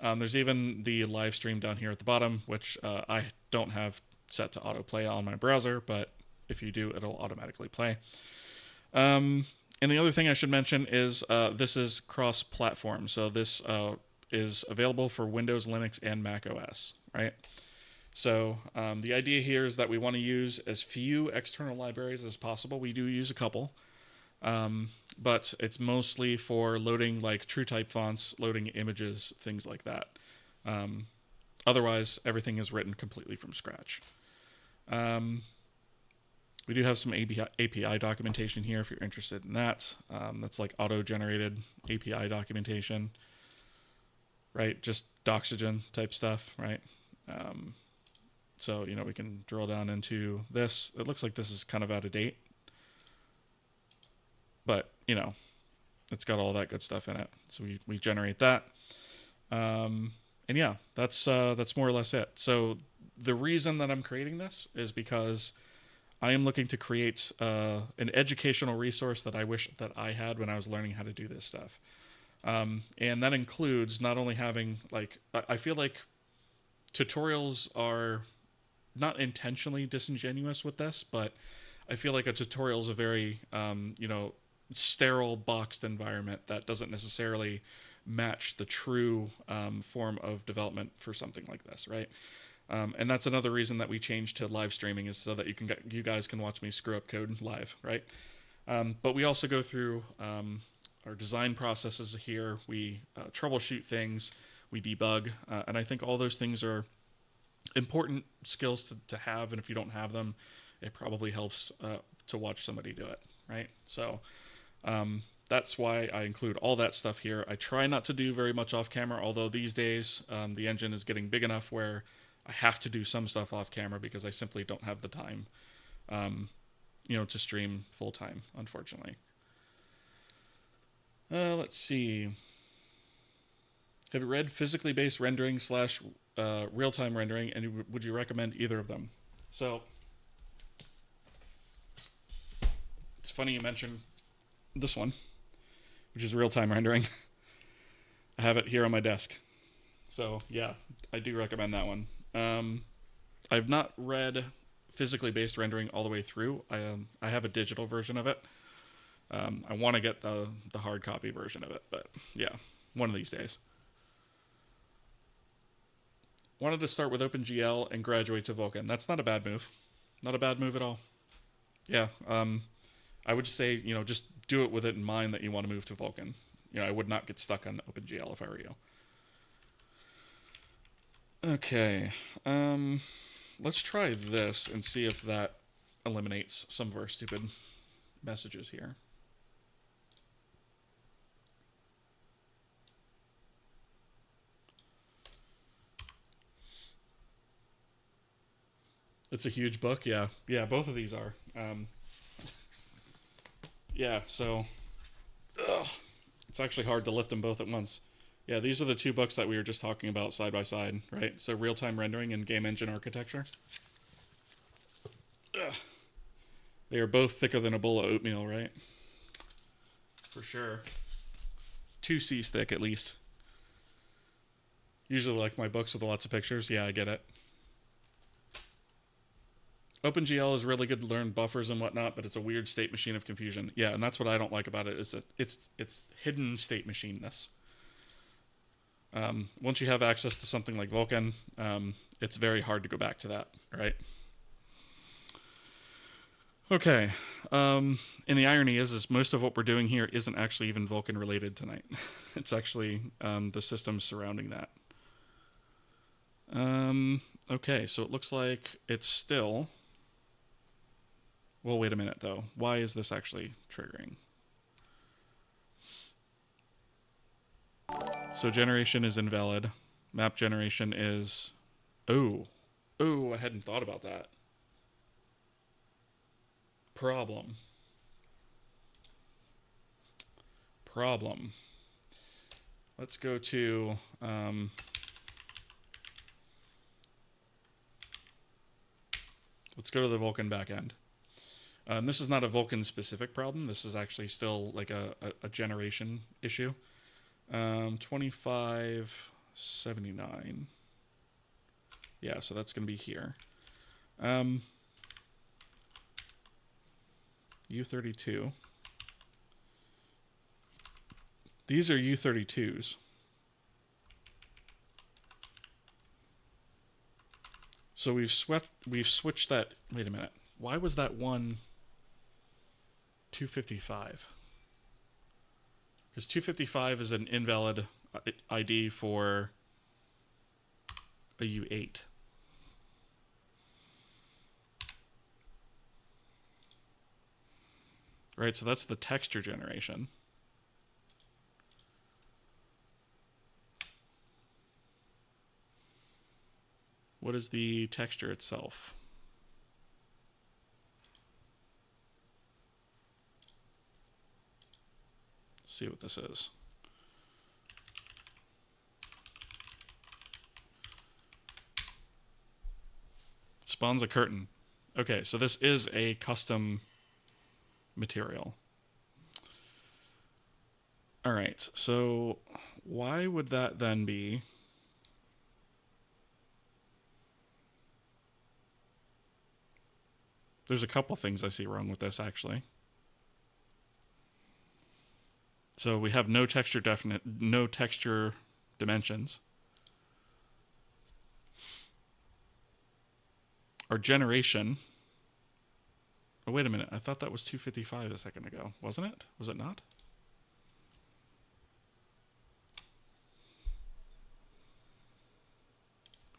Speaker 1: There's even the live stream down here at the bottom, which I don't have set to autoplay on my browser, but if you do, it'll automatically play. And the other thing I should mention is this is cross-platform. So this is available for Windows, Linux, and Mac OS, right? So the idea here is that we want to use as few external libraries as possible. We do use a couple, but it's mostly for loading like true type fonts, loading images, things like that. Otherwise, everything is written completely from scratch. We do have some API documentation here if you're interested in that. That's like auto-generated API documentation, right? Just Doxygen type stuff, right? So, we can drill down into this. It looks like this is kind of out of date, but, it's got all that good stuff in it. So we generate that. And yeah, that's more or less it. So the reason that I'm creating this is because I am looking to create an educational resource that I wish that I had when I was learning how to do this stuff. And that includes not only having, like, I feel like tutorials are not intentionally disingenuous with this, but I feel like a tutorial is a very, sterile, boxed environment that doesn't necessarily match the true form of development for something like this, right? And that's another reason that we changed to live streaming, is so that you guys can watch me screw up code live, right? But we also go through our design processes here. We troubleshoot things, we debug, and I think all those things are important skills to have. And if you don't have them, it probably helps to watch somebody do it, right? So that's why I include all that stuff here. I try not to do very much off camera, although these days the engine is getting big enough where I have to do some stuff off camera because I simply don't have the time, to stream full time, unfortunately. Let's see. Have you read physically based rendering / real-time rendering, and would you recommend either of them? So, it's funny you mentioned this one, which is real-time rendering. I have it here on my desk. So, yeah, I do recommend that one. I've not read physically based rendering all the way through. I have a digital version of it. I want to get the hard copy version of it, but yeah, one of these days. Wanted to start with OpenGL and graduate to Vulkan. That's not a bad move. Not a bad move at all. Yeah, I would just say, just do it with it in mind that you want to move to Vulkan. I would not get stuck on OpenGL if I were you. Okay, let's try this and see if that eliminates some of our stupid messages here. It's a huge book, yeah. Yeah, both of these are. Yeah, so it's actually hard to lift them both at once. Yeah, these are the two books that we were just talking about side by side, right? So real-time rendering and game engine architecture. They are both thicker than a bowl of oatmeal, right? For sure. 2C's thick, at least. Usually like my books with lots of pictures. Yeah, I get it. OpenGL is really good to learn buffers and whatnot, but it's a weird state machine of confusion. Yeah, and that's what I don't like about it, is that it's hidden state machineness. Once you have access to something like Vulkan, it's very hard to go back to that, right? Okay. And the irony is most of what we're doing here isn't actually even Vulkan related tonight. It's actually the systems surrounding that. Okay, so it looks like it's still... Well, wait a minute, though. Why is this actually triggering? So generation is invalid. Map generation is... Oh, I hadn't thought about that. Problem. Let's go to... let's go to the Vulkan backend. This is not a Vulkan specific problem. This is actually still like a generation issue. 2579. Yeah, so that's going to be here. U32. These are U32s. So we've switched that. Wait a minute. Why was that one 255? Because 255 is an invalid ID for a U8. Right, so that's the texture generation. What is the texture itself? Let's see what this is. Spawns a curtain. Okay, so this is a custom material. All right, so why would that then be? There's a couple things I see wrong with this, actually. So we have no texture dimensions. Our generation. Oh, wait a minute. I thought that was 255 a second ago. Wasn't it? Was it not?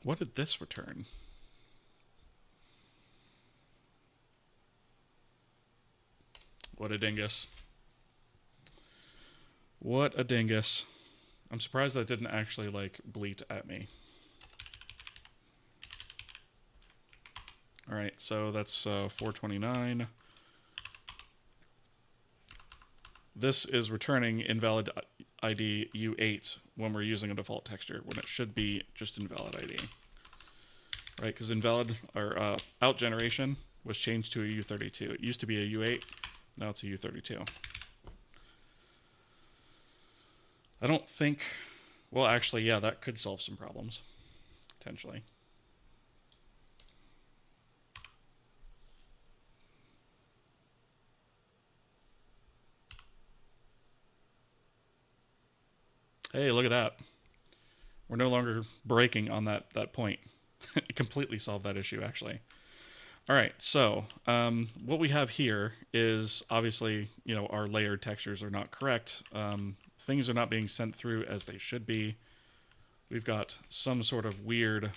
Speaker 1: What did this return? What a dingus. What a dingus. I'm surprised that didn't actually, like, bleat at me. Alright, so that's 429. This is returning invalid ID U8 when we're using a default texture, when it should be just invalid ID. Right, because invalid, or out generation was changed to a U32. It used to be a U8, now it's a U32. I don't think, well, actually, yeah, that could solve some problems, potentially. Hey, look at that. We're no longer breaking on that point. It completely solved that issue, actually. All right, so what we have here is obviously, you know, our layered textures are not correct. Things are not being sent through as they should be. We've got some sort of weird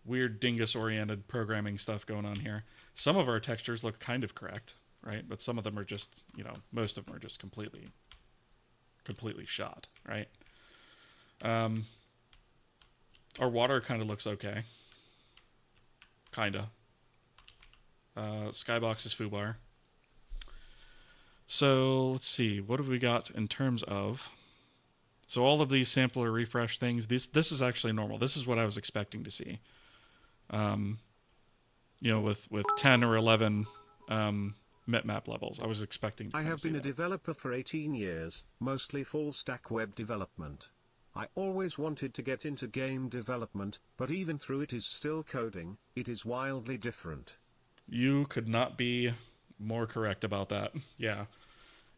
Speaker 1: dingus-oriented programming stuff going on here. Some of our textures look kind of correct, right? But some of them are just, you know, most of them are just completely shot, right? Our water kind of looks okay. Kinda. Skybox is foobar. So let's see, what have we got in terms of? So all of these sampler refresh things, this is actually normal. This is what I was expecting to see. You know, with 10 or 11 map levels, I was expecting to
Speaker 2: I have been a
Speaker 1: that.
Speaker 2: developer for 18 years, mostly full stack web development. I always wanted to get into game development, but even though it is still coding, it is wildly different.
Speaker 1: You could not be more correct about that. Yeah,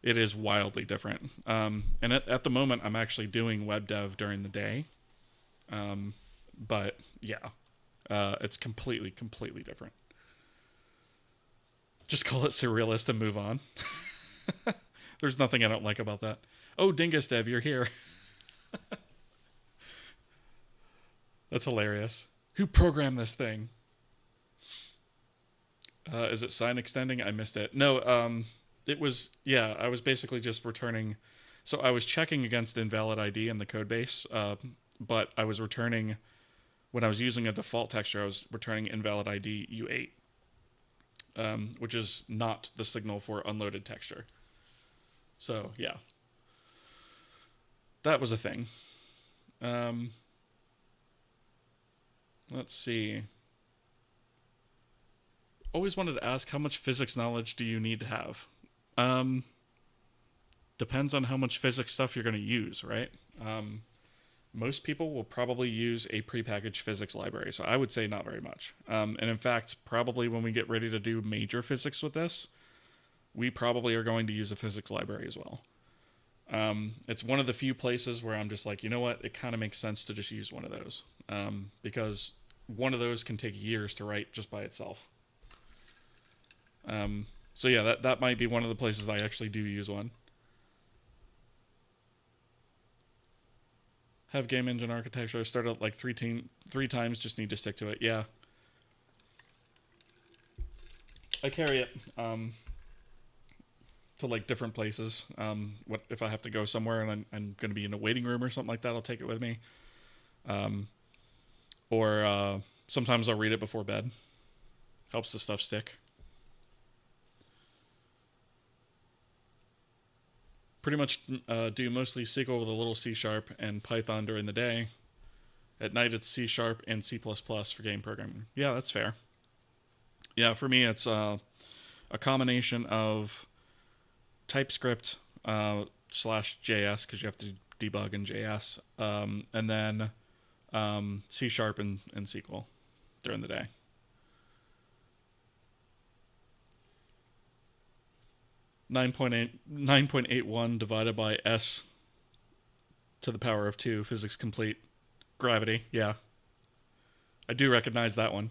Speaker 1: it is wildly different. And at the moment, I'm actually doing web dev during the day. But yeah, it's completely different. Just call it surrealist and move on. There's nothing I don't like about that. Oh, Dingus Dev, you're here. That's hilarious. Who programmed this thing? Is it sign extending? I missed it. No, it was, yeah, I was basically just returning. So I was checking against invalid ID in the code base, but I was returning, when I was using a default texture, I was returning invalid ID U8, which is not the signal for unloaded texture. So, yeah. That was a thing. Let's see. Always wanted to ask, how much physics knowledge do you need to have? Depends on how much physics stuff you're going to use, right? Most people will probably use a prepackaged physics library, so I would say not very much. And in fact, probably when we get ready to do major physics with this, we probably are going to use a physics library as well. It's one of the few places where I'm just like, you know what, it kind of makes sense to just use one of those. Because one of those can take years to write just by itself. So yeah, that might be one of the places I actually do use one. Have game engine architecture. I started like three times. Just need to stick to it. Yeah, I carry it to like different places. What if I have to go somewhere and I'm going to be in a waiting room or something like that? I'll take it with me. Or sometimes I'll read it before bed. Helps the stuff stick. Pretty much do mostly SQL with a little C# and Python during the day. At night it's C# and C++ for game programming. Yeah, that's fair. Yeah, for me it's a combination of TypeScript slash JS because you have to debug in JS, and then C# and SQL during the day. 9.81 divided by S to the power of 2, physics complete. Gravity, yeah. I do recognize that one.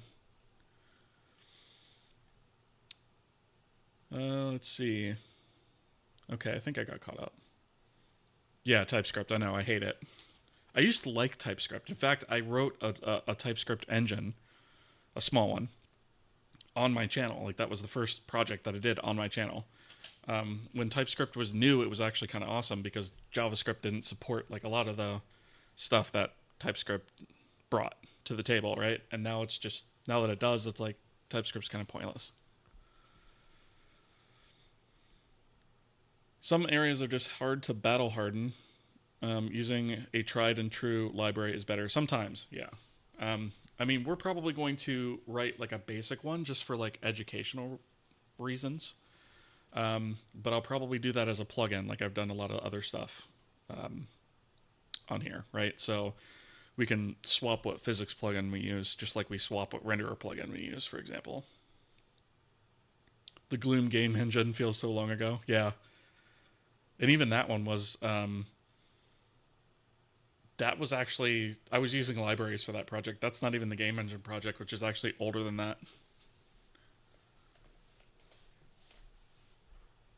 Speaker 1: Let's see. Okay, I think I got caught up. Yeah, TypeScript, I know, I hate it. I used to like TypeScript. In fact, I wrote a TypeScript engine, a small one, on my channel. Like, that was the first project that I did on my channel. When TypeScript was new, it was actually kind of awesome because JavaScript didn't support like a lot of the stuff that TypeScript brought to the table, right? And now it's just, now that it does, it's like TypeScript's kind of pointless. Some areas are just hard to battle harden. Using a tried and true library is better. Sometimes, yeah. I mean, we're probably going to write like a basic one just for like educational reasons. But I'll probably do that as a plugin, like I've done a lot of other stuff on here, right? So we can swap what physics plugin we use, just like we swap what renderer plugin we use, for example. The Gloom game engine feels so long ago. Yeah. And even that one was, that was actually, I was using libraries for that project. That's not even the game engine project, which is actually older than that.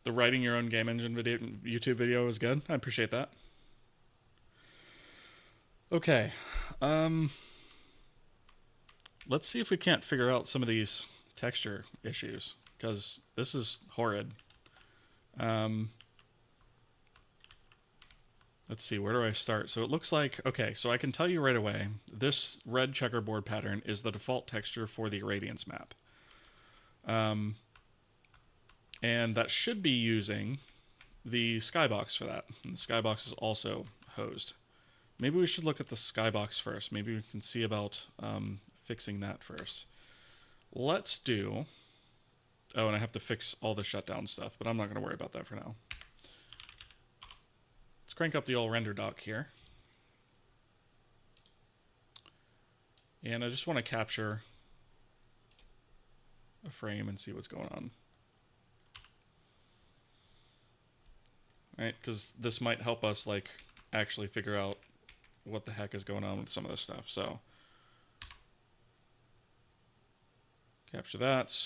Speaker 1: The writing your own game engine video, YouTube video is good. I appreciate that. Okay. Let's see if we can't figure out some of these texture issues, because this is horrid. Let's see, where do I start? So it looks like, okay, so I can tell you right away, this red checkerboard pattern is the default texture for the irradiance map. And that should be using the skybox for that. And the skybox is also hosed. Maybe we should look at the skybox first. Maybe we can see about fixing that first. Let's do... Oh, and I have to fix all the shutdown stuff, but I'm not going to worry about that for now. Let's crank up the old render dock here. And I just want to capture a frame and see what's going on. Right, because this might help us like actually figure out what the heck is going on with some of this stuff. So capture that.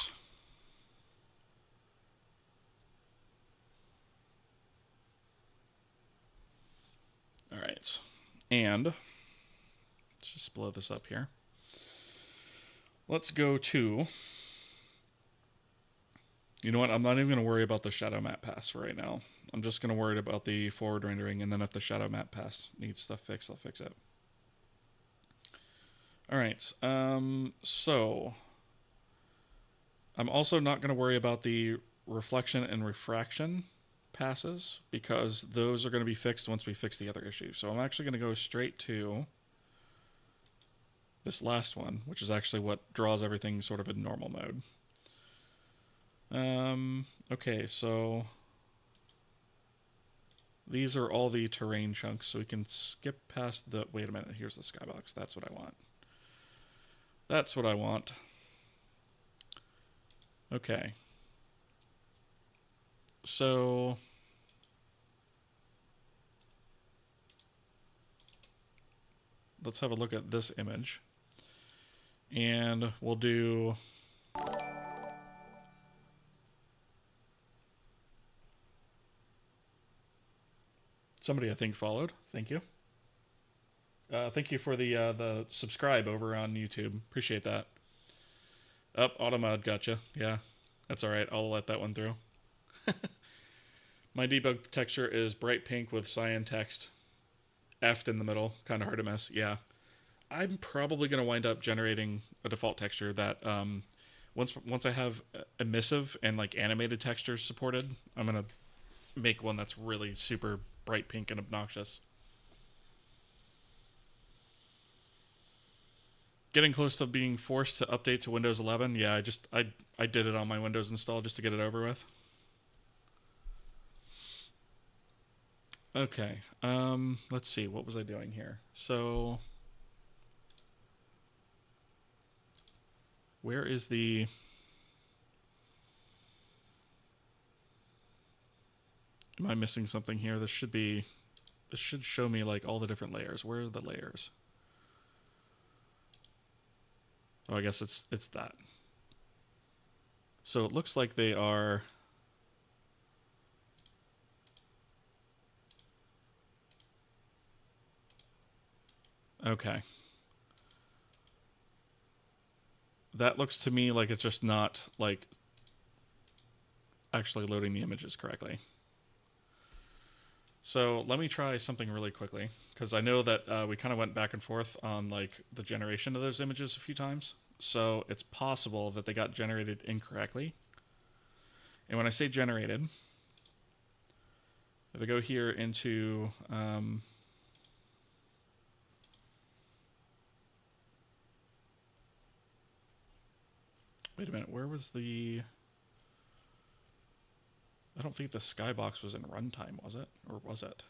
Speaker 1: All right, and let's just blow this up here. Let's go to, you know what, I'm not even going to worry about the shadow map pass for right now. I'm just going to worry about the forward rendering, and then if the shadow map pass needs stuff fixed, I'll fix it. All right, so I'm also not going to worry about the reflection and refraction passes, because those are going to be fixed once we fix the other issue. So I'm actually going to go straight to this last one, which is actually what draws everything sort of in normal mode. Okay, so these are all the terrain chunks, so we can skip past the... Wait a minute, here's the skybox. That's what I want. That's what I want. Okay. So... let's have a look at this image. And we'll do... Somebody, I think, followed. Thank you. Thank you for the subscribe over on YouTube. Appreciate that. Up, Automod, gotcha. Yeah, that's all right. I'll let that one through. My debug texture is bright pink with cyan text. F'd in the middle. Kind of hard to miss. Yeah. I'm probably going to wind up generating a default texture that once I have emissive and like animated textures supported, I'm going to make one that's really super bright pink and obnoxious. Getting close to being forced to update to Windows 11. Yeah, I did it on my Windows install just to get it over with. Okay. Let's see. What was I doing here? So where is the... Am I missing something here? This should show me like all the different layers. Where are the layers? Oh, I guess it's that. So it looks like they are... Okay. That looks to me like it's just not like actually loading the images correctly. So let me try something really quickly, because I know that we kind of went back and forth on like the generation of those images a few times. So it's possible that they got generated incorrectly. And when I say generated, if I go here into wait a minute, where was the... I don't think the skybox was in runtime, was it? Or was it?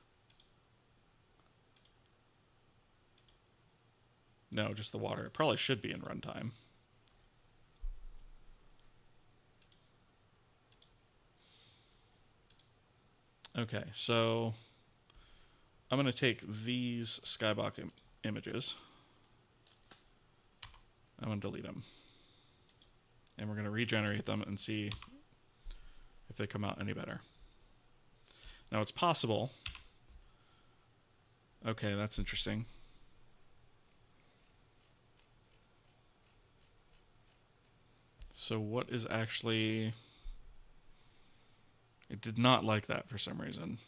Speaker 1: No, just the water. It probably should be in runtime. Okay, so I'm going to take these skybox images. I'm going to delete them. And we're going to regenerate them and see if they come out any better. Now it's possible. Okay, that's interesting. So what is actually... It did not like that for some reason.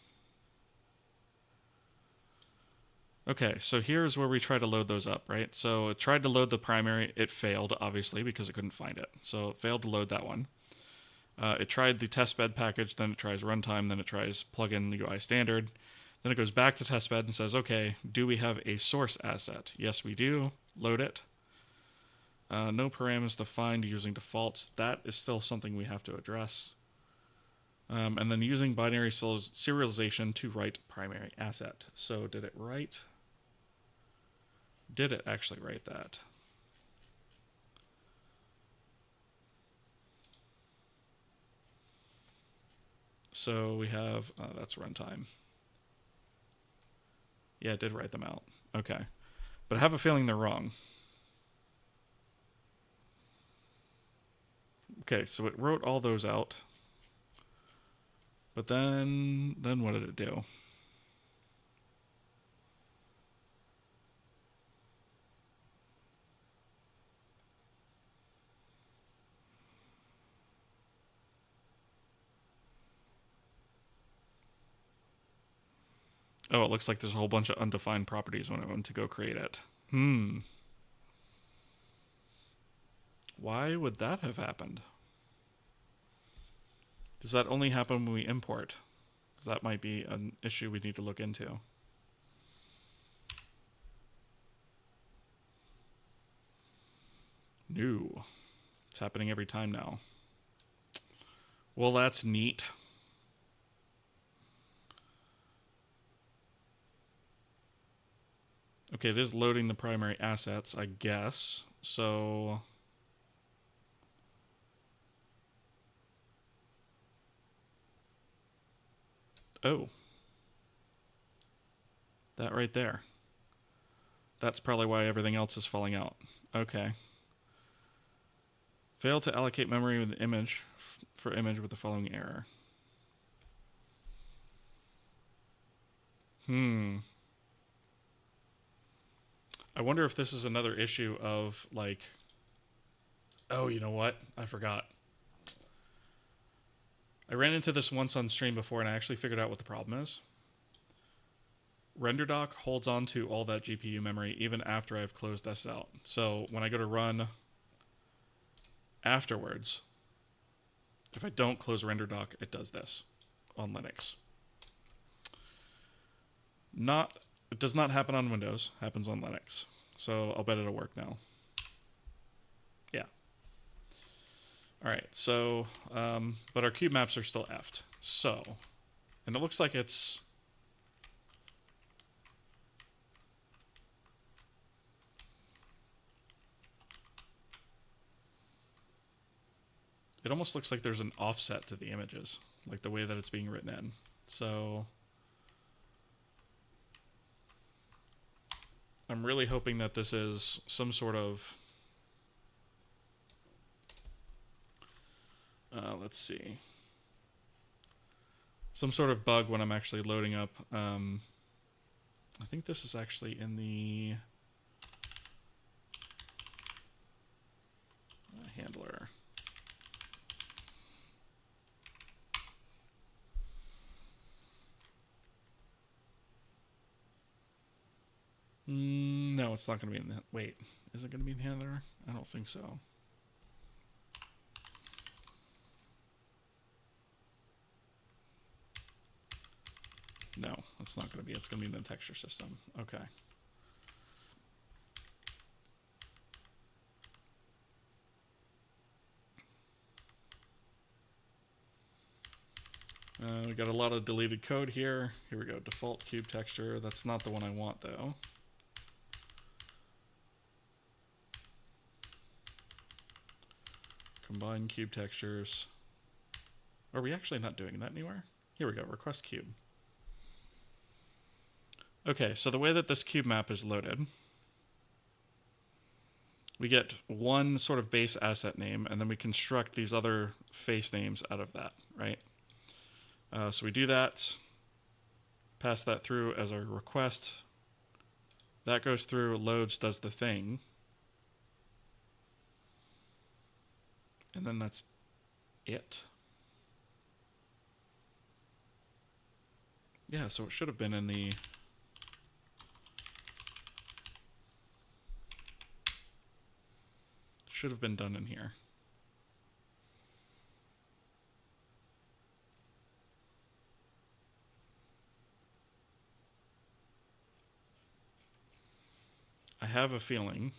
Speaker 1: Okay, so here's where we try to load those up, right? So it tried to load the primary. It failed, obviously, because it couldn't find it. So it failed to load that one. It tried the testbed package, then it tries runtime, then it tries plugin UI standard. Then it goes back to testbed and says, okay, do we have a source asset? Yes, we do. Load it. No parameters defined using defaults. That is still something we have to address. And then using binary serialization to write primary asset. So did it write? Did it actually write that? So we have, that's runtime. Yeah, it did write them out. Okay. But I have a feeling they're wrong. Okay, so it wrote all those out. But then what did it do? Oh, it looks like there's a whole bunch of undefined properties when I went to go create it. Why would that have happened? Does that only happen when we import? Because that might be an issue we need to look into. No. It's happening every time now. Well, that's neat. Okay, it is loading the primary assets, I guess. So... Oh. That right there. That's probably why everything else is falling out. Okay. Fail to allocate memory with image for image with the following error. I wonder if this is another issue of like, oh, you know what? I forgot. I ran into this once on stream before and I actually figured out what the problem is. RenderDoc holds on to all that GPU memory even after I've closed this out. So when I go to run afterwards, if I don't close RenderDoc, it does this on Linux. It does not happen on Windows, happens on Linux. So I'll bet it'll work now. Yeah. All right, so, but our cube maps are still effed. So, and it looks like it's, it almost looks like there's an offset to the images, like the way that it's being written in. So, I'm really hoping that this is some sort of, let's see, some sort of bug when I'm actually loading up. I think this is actually in the handler. No, it's not going to be in the... Wait, is it going to be in handler? I don't think so. No, it's not going to be. It's going to be in the texture system. Okay. We got a lot of deleted code here. Here we go. Default cube texture. That's not the one I want, though. Combine cube textures. Are we actually not doing that anywhere? Here we go. Request cube. Okay, so the way that this cube map is loaded, we get one sort of base asset name, and then we construct these other face names out of that, right? So we do that, pass that through as a request. That goes through, loads, does the thing. And then that's it. Yeah, so it should have been in the... Should have been done in here. I have a feeling.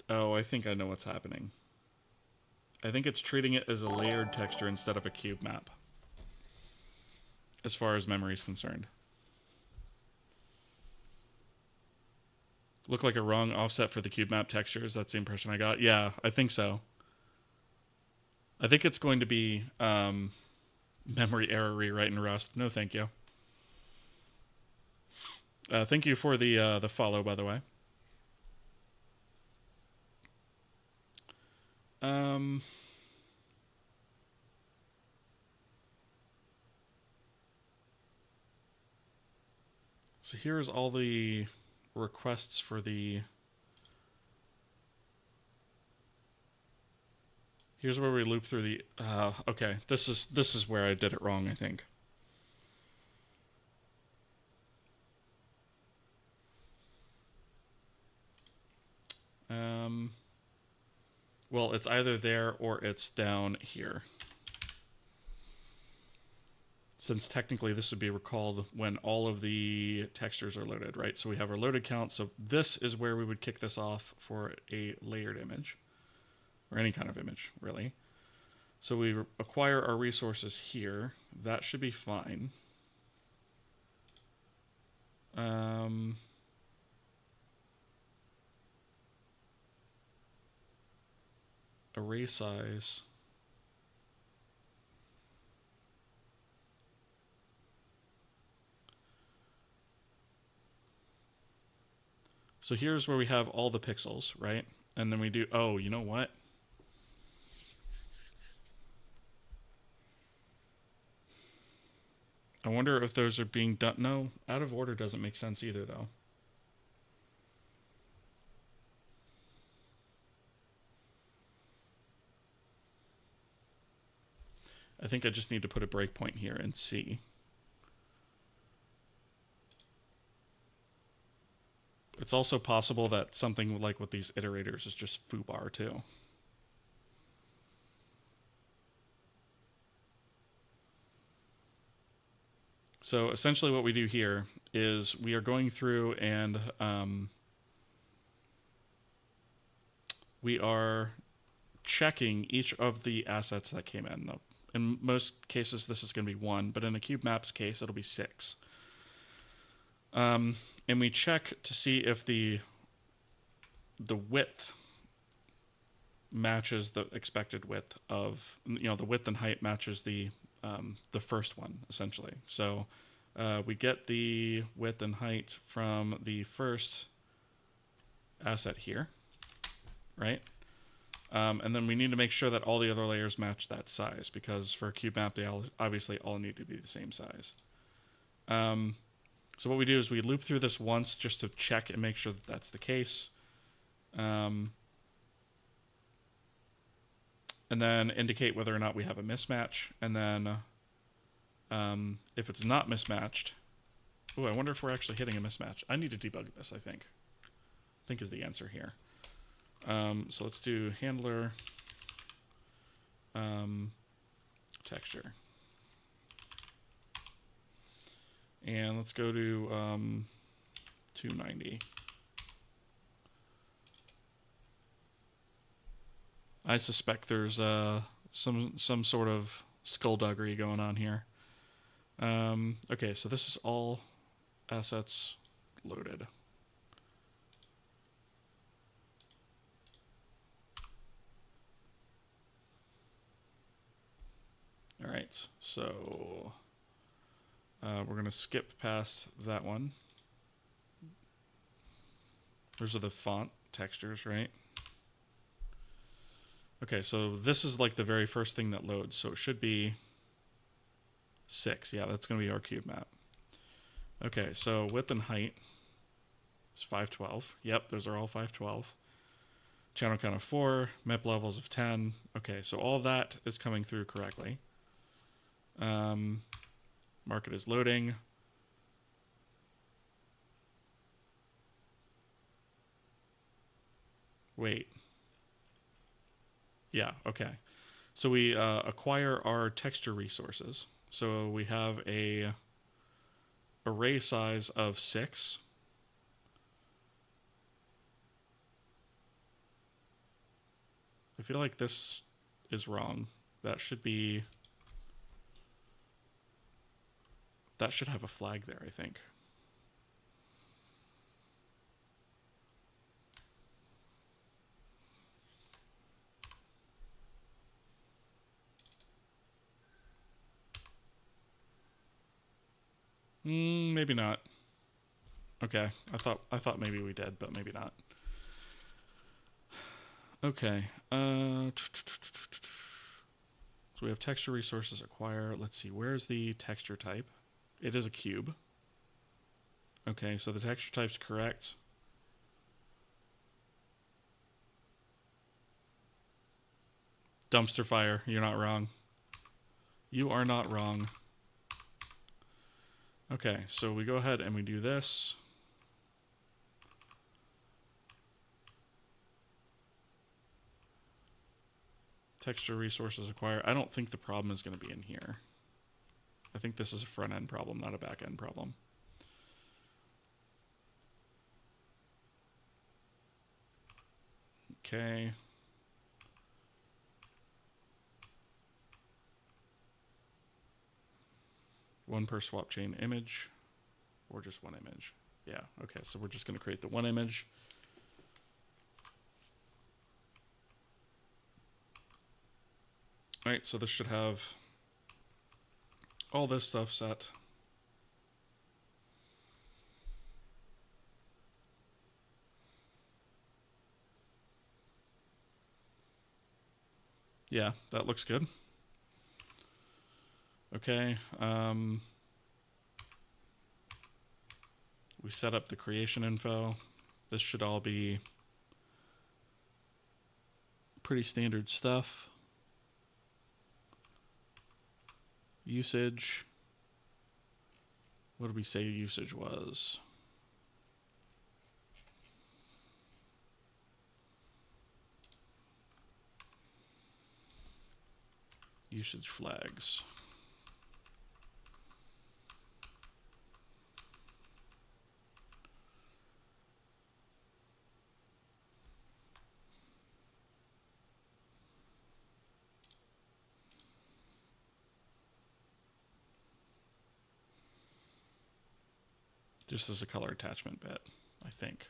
Speaker 1: Oh, I think I know what's happening. I think it's treating it as a layered texture instead of a cube map, as far as memory is concerned. Look like a wrong offset for the cube map textures. That's the impression I got. Yeah, I think so. I think it's going to be memory error rewrite in Rust. No, thank you. Thank you for the follow, by the way. So here's all the requests for the... Here's where we loop through the... okay, this is where I did it wrong, I think. Well, it's either there or it's down here. Since technically this would be recalled when all of the textures are loaded, right? So we have our loaded count. So this is where we would kick this off for a layered image, or any kind of image, really. So we acquire our resources here. That should be fine. Array size. So here's where we have all the pixels, right? And then we do, oh, you know what? I wonder if those are being done. No, out of order doesn't make sense either, though. I think I just need to put a breakpoint here and see. It's also possible that something like with these iterators is just foobar too. So essentially what we do here is we are going through and we are checking each of the assets that came in. In most cases, this is going to be 1, but in a cube maps case, it'll be 6. And we check to see if the width matches the expected width of, the width and height matches the first one, essentially. So we get the width and height from the first asset here, right? And then we need to make sure that all the other layers match that size, because for a cube map, they obviously all need to be the same size. So what we do is we loop through this once just to check and make sure that that's the case. And then indicate whether or not we have a mismatch. And then if it's not mismatched, oh, I wonder if we're actually hitting a mismatch. I need to debug this, I think is the answer here. So let's do handler texture. And let's go to 290. I suspect there's some sort of skullduggery going on here. Okay, so this is all assets loaded. All right, so we're going to skip past that one. Those are the font textures, right? Okay, so this is like the very first thing that loads, so it should be 6. Yeah, that's going to be our cube map. Okay, so width and height is 512. Yep, those are all 512. Channel count of 4, map levels of 10. Okay, so all that is coming through correctly. Market is loading. Wait. Yeah, okay. So we acquire our texture resources. So we have a array size of 6. I feel like this is wrong. That should have a flag there, I think. Maybe not. Okay, I thought maybe we did, but maybe not. Okay. So we have texture resources acquire. Let's see, where's the texture type? It is a cube. Okay, so the texture type's correct. Dumpster fire, you're not wrong. You are not wrong. Okay, so we go ahead and we do this. Texture resources acquire. I don't think the problem is going to be in here. I think this is a front end problem, not a back end problem. Okay. One per swap chain image, or just one image. Yeah, okay, so we're just going to create the one image. All right, so this should have all this stuff set. Yeah, that looks good. Okay. We set up the creation info. This should all be pretty standard stuff. Usage. What did we say usage was? Usage flags. Just as a color attachment bit, I think.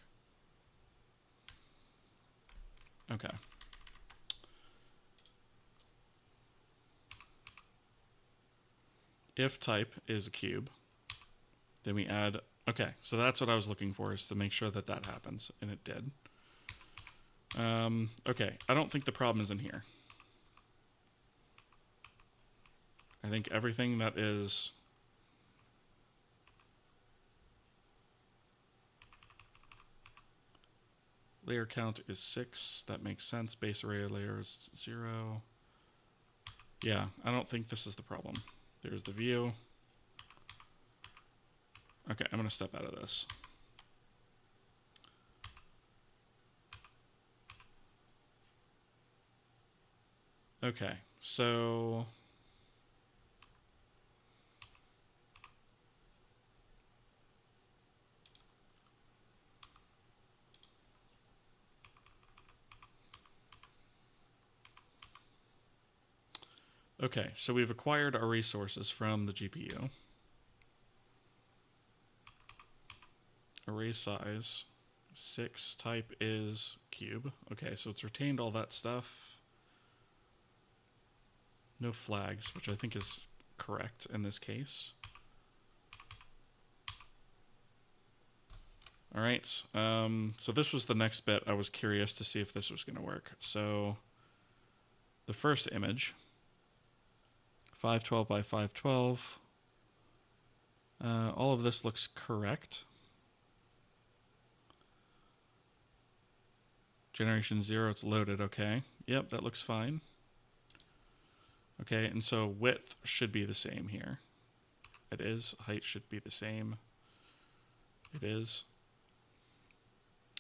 Speaker 1: Okay. If type is a cube, then we add, okay, so that's what I was looking for, is to make sure that that happens, and it did. Okay, I don't think the problem is in here. I think everything that is layer count is 6. That makes sense. Base array layer is 0. Yeah, I don't think this is the problem. There's the view. Okay, I'm going to step out of this. Okay, so okay, so we've acquired our resources from the GPU. Array size 6, type is cube. Okay, so it's retained all that stuff. No flags, which I think is correct in this case. All right, so this was the next bit. I was curious to see if this was going to work. So the first image, 512 by 512. All of this looks correct. Generation 0, it's loaded, okay. Yep, that looks fine. Okay, and so width should be the same here. It is. Height should be the same. It is.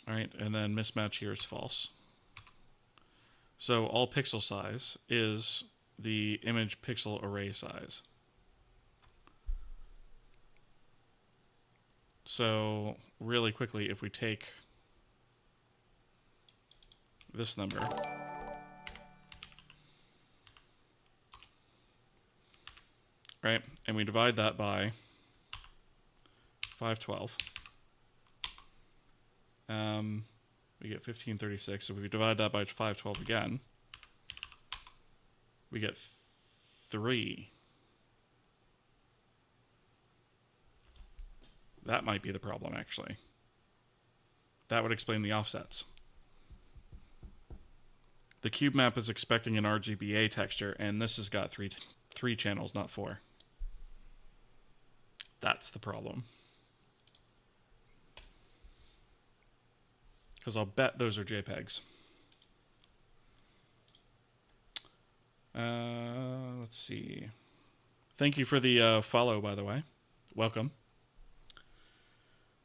Speaker 1: All right, and then mismatch here is false. So all pixel size is the image pixel array size. So really quickly, if we take this number, right, and we divide that by 512, we get 1536. So if we divide that by 512 again, we get 3. That might be the problem, actually. That would explain the offsets. The cube map is expecting an RGBA texture, and this has got three channels, not 4. That's the problem. Because I'll bet those are JPEGs. Let's see. Thank you for the follow, by the way. Welcome.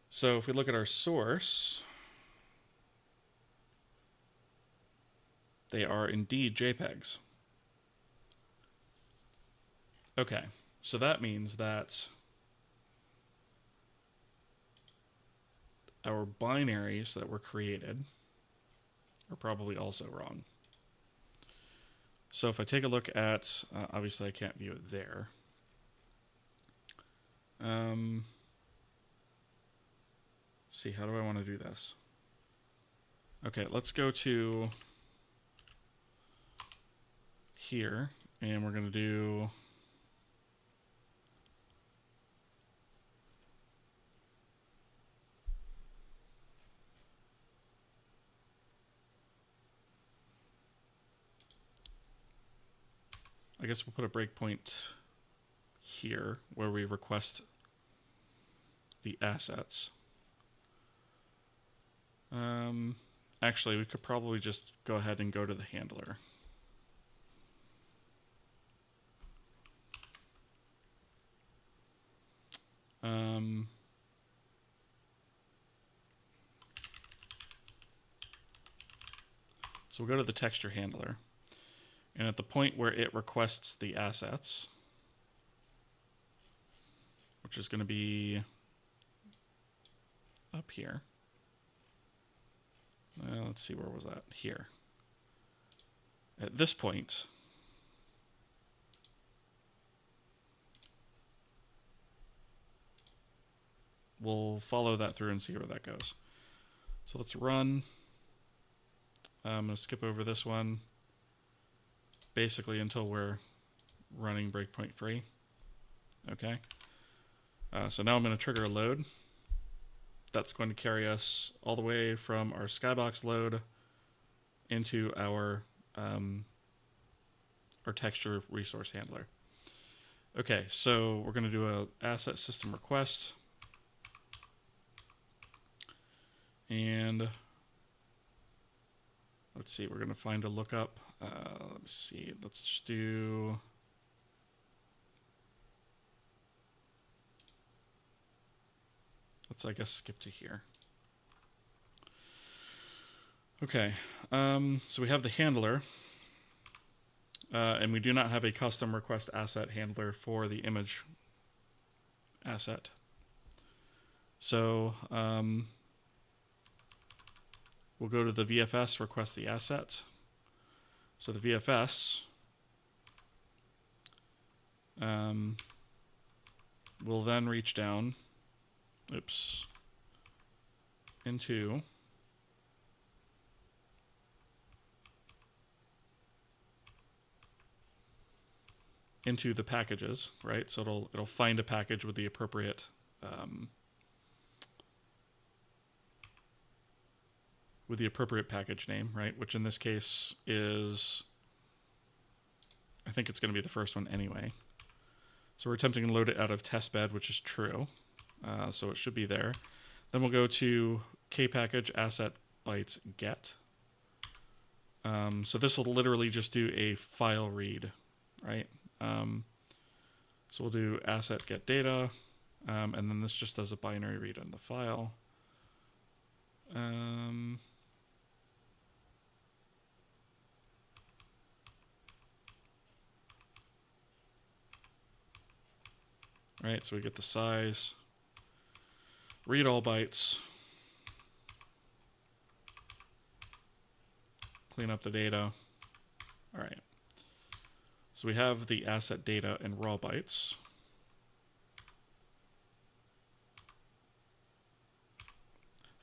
Speaker 1: So if we look at our source, they are indeed JPEGs. Okay, so that means that our binaries that were created are probably also wrong. So if I take a look at, obviously I can't view it there. See, how do I want to do this? Okay, let's go to here, and we're going to do I guess we'll put a breakpoint here where we request the assets. Actually, we could probably just go ahead and go to the handler. So we'll go to the texture handler. And at the point where it requests the assets, which is going to be up here. Let's see, where was that? Here. At this point, we'll follow that through and see where that goes. So let's run. I'm going to skip over this one, basically until we're running breakpoint free. Okay. So now I'm going to trigger a load. That's going to carry us all the way from our skybox load into our texture resource handler. Okay, so we're going to do a asset system request. And let's see, we're going to find a lookup. Let me see, let's just do... Let's, I guess, skip to here. Okay, so we have the handler. And we do not have a custom request asset handler for the image asset. So we'll go to the VFS, request the asset. So the VFS will then reach down, into the packages, right? So it'll find a package with the appropriate package name, right? Which in this case is, I think it's going to be the first one anyway. So we're attempting to load it out of testbed, which is true. So it should be there. Then we'll go to kpackage asset bytes get. So this will literally just do a file read, right? So we'll do asset get data, and then this just does a binary read on the file. Right, so we get the size, read all bytes, clean up the data. All right. So we have the asset data in raw bytes.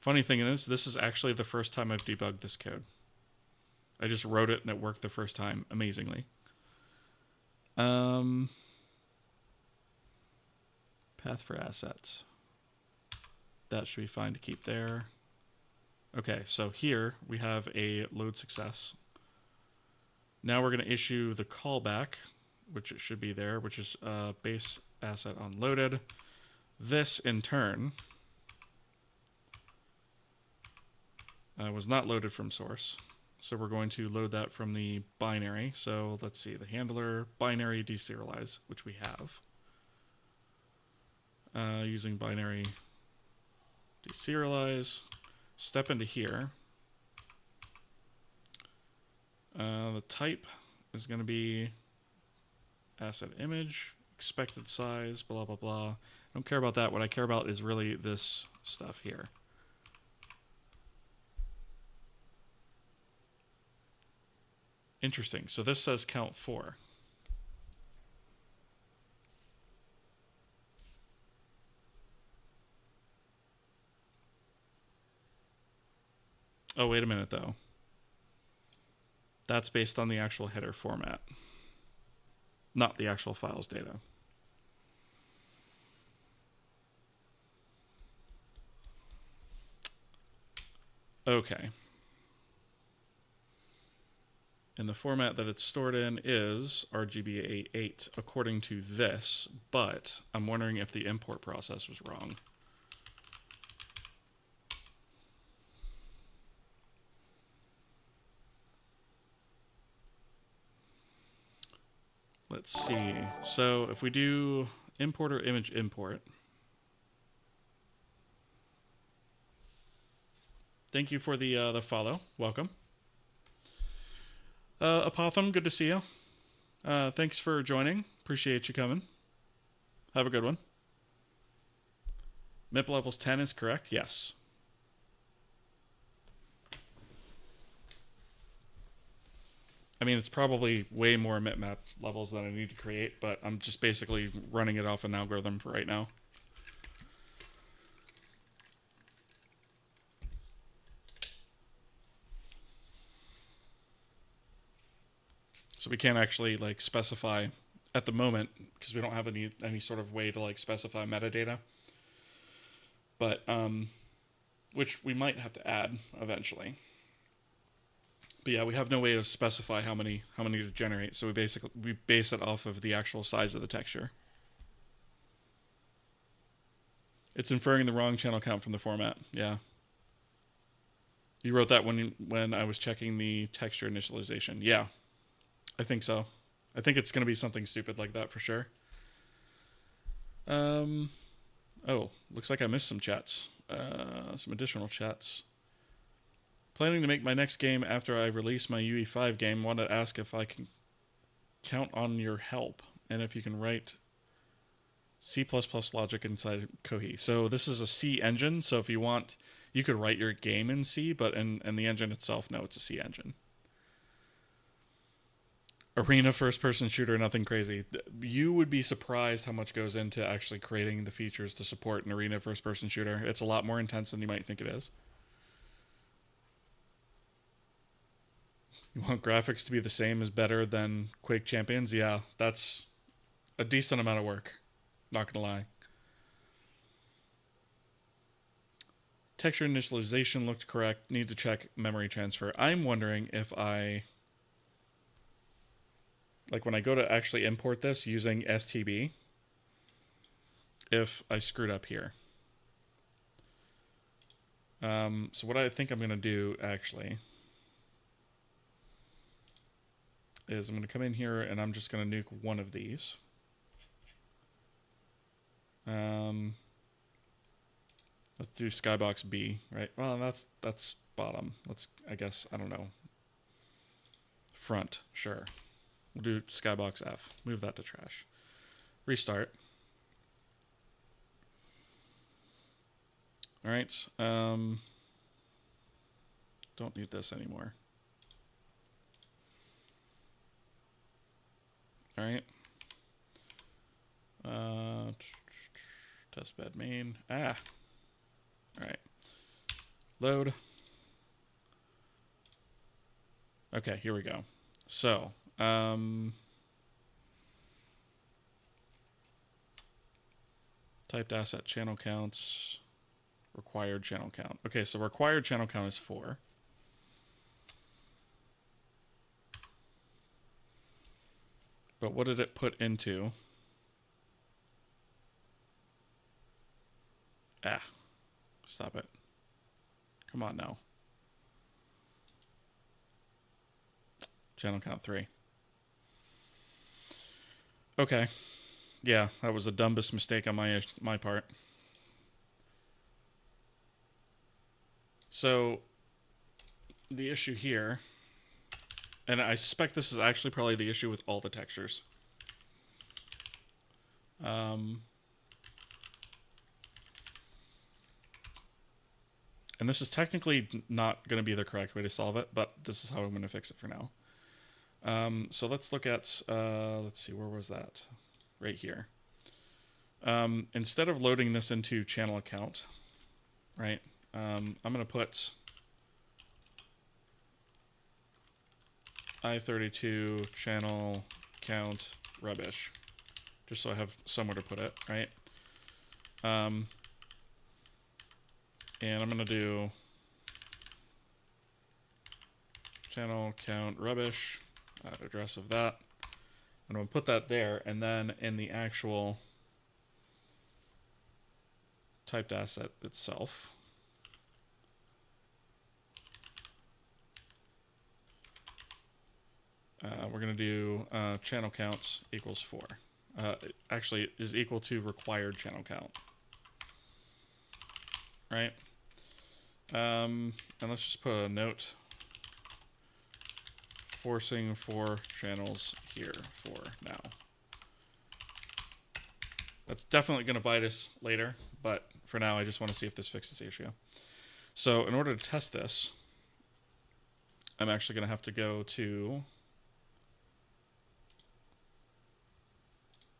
Speaker 1: Funny thing is, this is actually the first time I've debugged this code. I just wrote it and it worked the first time amazingly. Path for assets. That should be fine to keep there. Okay, so here we have a load success. Now we're going to issue the callback, which it should be there, which is base asset unloaded. This, in turn, was not loaded from source. So we're going to load that from the binary. So let's see, the handler binary deserialize, which we have. Using binary deserialize, step into here. The type is going to be asset image, expected size, blah, blah, blah. I don't care about that. What I care about is really this stuff here. Interesting. So this says count 4. Oh, wait a minute, though. That's based on the actual header format, not the actual file's data. Okay. And the format that it's stored in is RGBA8 according to this, but I'm wondering if the import process was wrong. Let's see. So if we do import or image import. Thank you for the follow. Welcome. Apotham, good to see you. Thanks for joining. Appreciate you coming. Have a good one. MIP levels 10 is correct. Yes. I mean, it's probably way more MIP levels than I need to create, but I'm just basically running it off an algorithm for right now. So we can't actually like specify at the moment because we don't have any sort of way to like specify metadata. But which we might have to add eventually. But yeah, we have no way to specify how many to generate. So we base it off of the actual size of the texture. It's inferring the wrong channel count from the format. Yeah. You wrote that when I was checking the texture initialization. Yeah. I think so. I think it's going to be something stupid like that for sure. Oh, looks like I missed some chats. Some additional chats. Planning to make my next game after I release my UE5 game. Want to ask if I can count on your help and if you can write C++ logic inside Kohi. So this is a C engine. So if you want, you could write your game in C, but in the engine itself, no, it's a C engine. Arena first-person shooter, nothing crazy. You would be surprised how much goes into actually creating the features to support an arena first-person shooter. It's a lot more intense than you might think it is. You want graphics to be the same as better than Quake Champions? Yeah, that's a decent amount of work. Not gonna lie. Texture initialization looked correct. Need to check memory transfer. I'm wondering if like when I go to actually import this using STB, if I screwed up here. So what I think I'm going to do actually is I'm going to come in here and I'm just going to nuke one of these. Let's do skybox B, right? Well, that's bottom. Let's, I guess, I don't know. Front, sure. We'll do skybox F. Move that to trash. Restart. All right. Don't need this anymore. All right. Testbed main. All right. Load. Okay, here we go. So, typed asset channel counts, required channel count. Okay, so required channel count is 4. But what did it put into? Stop it. Come on now. Channel count 3. Okay. Yeah, that was the dumbest mistake on my part. So the issue here, and I suspect this is actually probably the issue with all the textures. And this is technically not going to be the correct way to solve it, but this is how I'm going to fix it for now. So let's look at, let's see, where was that? Right here. Instead of loading this into channel account, right, I'm going to put I32 channel count rubbish, just so I have somewhere to put it, right? And I'm going to do channel count rubbish address of that. I'm going to put that there, and then in the actual typed asset itself, we're going to do channel counts equals 4. Actually, is equal to required channel count. Right? And let's just put a note forcing 4 channels here for now. That's definitely going to bite us later, but for now I just want to see if this fixes the issue. So in order to test this, I'm actually going to have to go to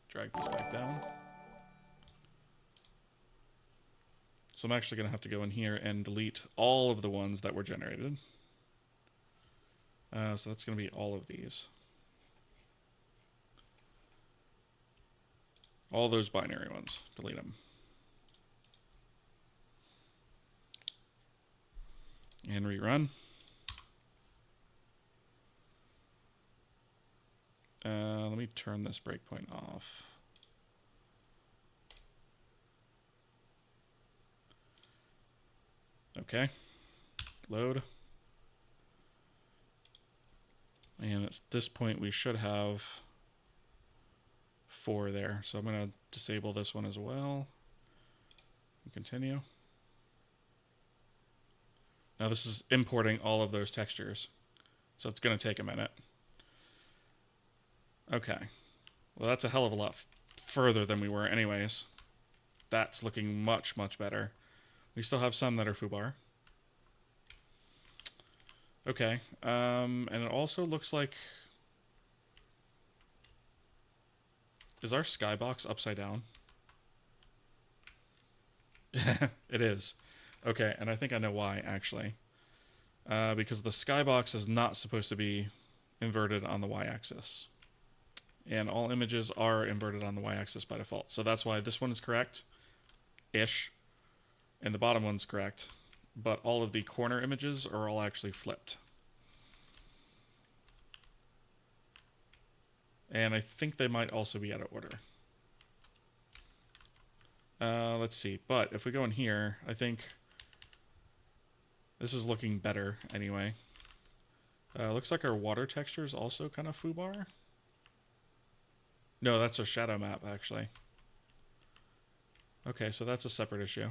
Speaker 1: drag this back down. So I'm actually going to have to go in here and delete all of the ones that were generated. So that's going to be all of these. All those binary ones. Delete them. And rerun. Let me turn this breakpoint off. Okay. Load. And at this point we should have 4 there. So I'm going to disable this one as well. And continue. Now this is importing all of those textures. So it's going to take a minute. Okay. Well, that's a hell of a lot further than we were anyways. That's looking much, much better. We still have some that are foobar. Okay. And it also looks like... Is our skybox upside down? It is. Okay, and I think I know why, actually. Because the skybox is not supposed to be inverted on the y-axis. And all images are inverted on the y-axis by default. So that's why this one is correct-ish, and the bottom one's correct. But all of the corner images are all actually flipped. And I think they might also be out of order. Let's see. But if we go in here, I think this is looking better anyway. Looks like our water texture is also kind of foobar. No, that's a shadow map, actually. Okay, so that's a separate issue.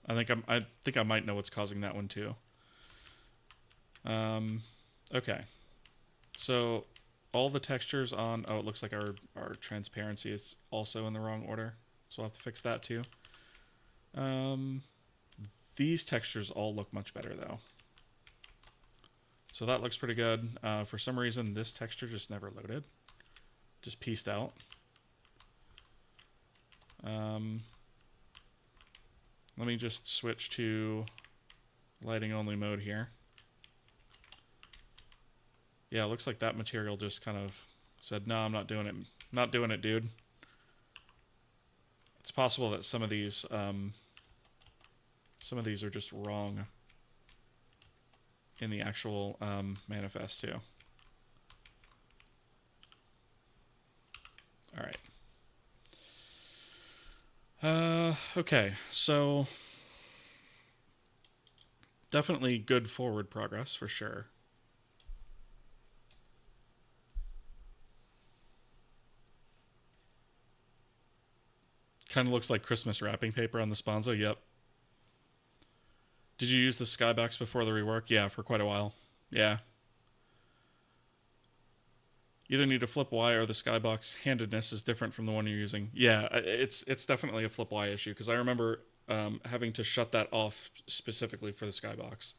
Speaker 1: I think I might know what's causing that one too. Okay. So all the textures on... Oh, it looks like our transparency is also in the wrong order. So I'll have to fix that too. These textures all look much better though. So that looks pretty good. For some reason, this texture just never loaded. Just pieced out. Let me just switch to lighting only mode here. Yeah, it looks like that material just kind of said, no, I'm not doing it. Not doing it, dude. It's possible that some of these are just wrong in the actual manifest too. All right. Okay, so definitely good forward progress for sure. Kind of looks like Christmas wrapping paper on the Sponzo. Yep. Did you use the skybox before the rework? Yeah, for quite a while. Yeah. Either need to flip Y or the skybox handedness is different from the one you're using. Yeah, it's definitely a flip Y issue because I remember having to shut that off specifically for the skybox.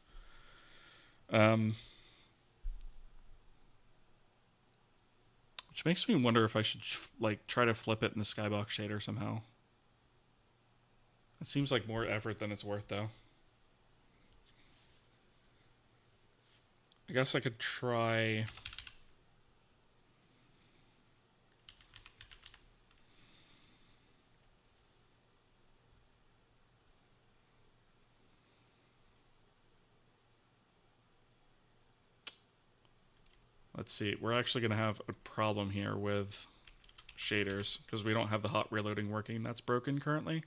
Speaker 1: Which makes me wonder if I should like try to flip it in the skybox shader somehow. It seems like more effort than it's worth though. I guess I could try... let's see. We're actually going to have a problem here with shaders because we don't have the hot reloading working. That's broken currently.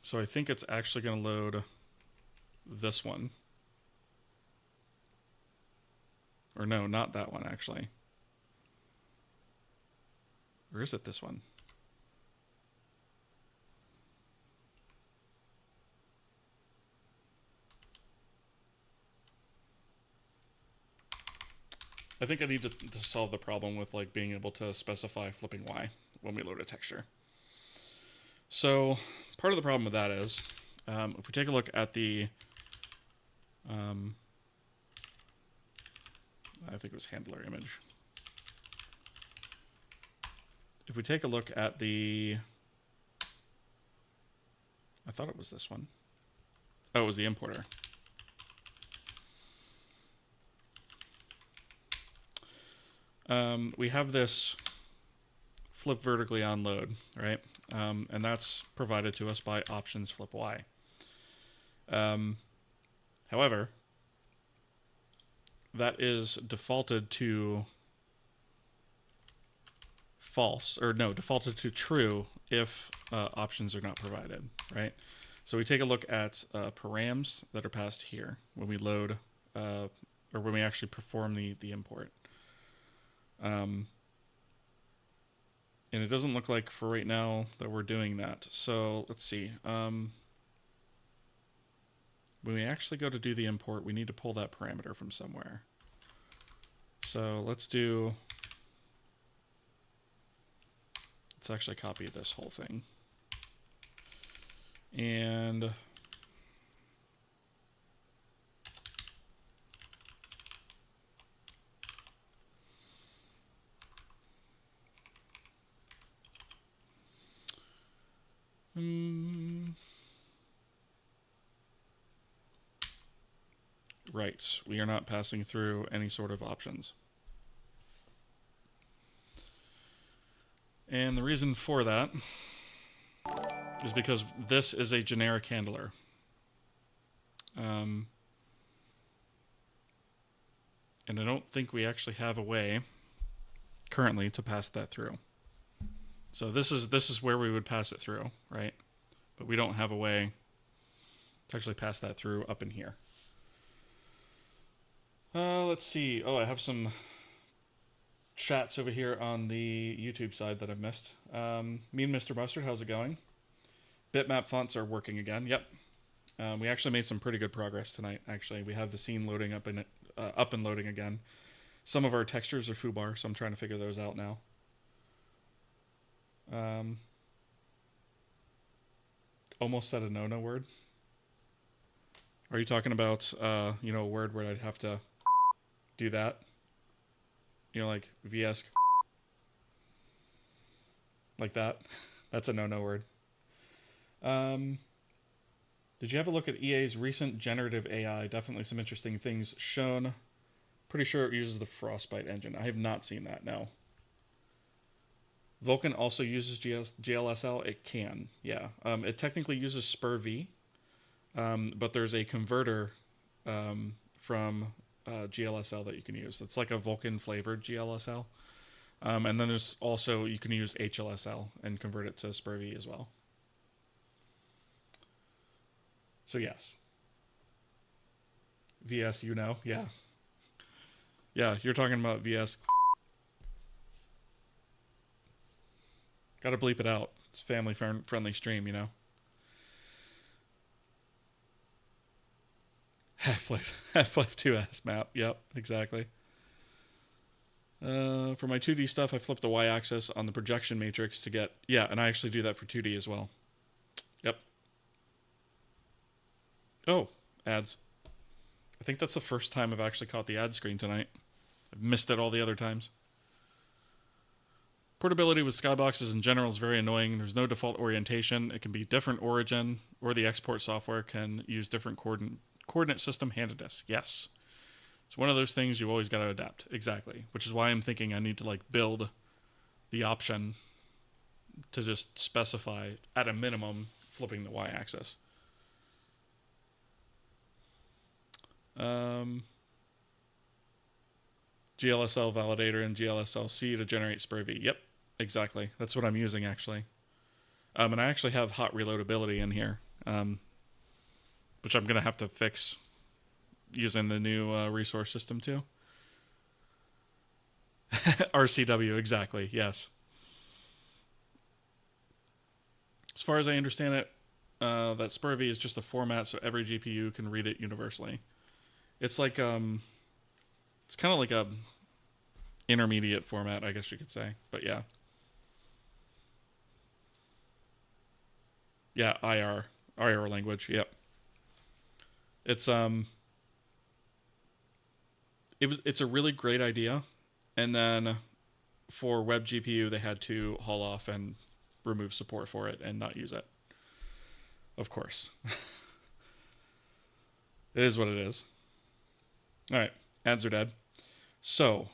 Speaker 1: So I think it's actually going to load this one. Or no, not that one actually. Or is it this one? I think I need to solve the problem with like being able to specify flipping Y when we load a texture. So part of the problem with that is, if we take a look at the, I think it was handler image. If we take a look at the, I thought it was this one. Oh, it was the importer. We have this flip vertically on load, right? And that's provided to us by options flip Y. However, that is defaulted to false, or no, defaulted to true if options are not provided, right? So we take a look at params that are passed here when we load, or when we actually perform the import. And it doesn't look like for right now that we're doing that. So let's see. When we actually go to do the import, we need to pull that parameter from somewhere. So let's actually copy this whole thing. And right, we are not passing through any sort of options. And the reason for that is because this is a generic handler. And I don't think we actually have a way currently to pass that through. So this is where we would pass it through, right? But we don't have a way to actually pass that through up in here. Let's see. Oh, I have some chats over here on the YouTube side that I've missed. Me and Mr. Mustard, how's it going? Bitmap fonts are working again. Yep. We actually made some pretty good progress tonight. Actually, we have the scene loading up and loading again. Some of our textures are foobar, so I'm trying to figure those out now. Almost said a no-no word. Are you talking about a word where I'd have to do that? Like VS, like that. That's a no-no word. Did you have a look at EA's recent generative AI? Definitely some interesting things shown. Pretty sure it uses the Frostbite engine. I have not seen that, no. Vulkan also uses GLSL. It can, yeah. It technically uses SPUR-V, but there's a converter from GLSL that you can use. It's like a Vulkan flavored GLSL. And then there's also, you can use HLSL and convert it to SPUR-V as well. So yes. VS, yeah. Yeah, you're talking about VS. Gotta bleep it out. It's a family friendly stream, Half-Life 2 ass map. Yep, exactly. For my 2D stuff, I flip the y-axis on the projection matrix to get... Yeah, and I actually do that for 2D as well. Yep. Oh, ads. I think that's the first time I've actually caught the ad screen tonight. I've missed it all the other times. Portability with skyboxes in general is very annoying. There's no default orientation. It can be different origin, or the export software can use different coordinate system handedness. Yes. It's one of those things you always got to adapt. Exactly. Which is why I'm thinking I need to build the option to just specify, at a minimum, flipping the y-axis. Um, GLSL validator and GLSLC to generate SPRV. Yep, exactly. That's what I'm using actually. And I actually have hot reloadability in here, which I'm gonna have to fix using the new resource system too. RCW, exactly. Yes. As far as I understand it, that SPRV is just a format so every GPU can read it universally. It's like it's kind of like a intermediate format, I guess you could say. But yeah, yeah, IR language. Yep. It's it's a really great idea, and then for web GPU they had to haul off and remove support for it and not use it. Of course, it is what it is. All right, ads are dead. So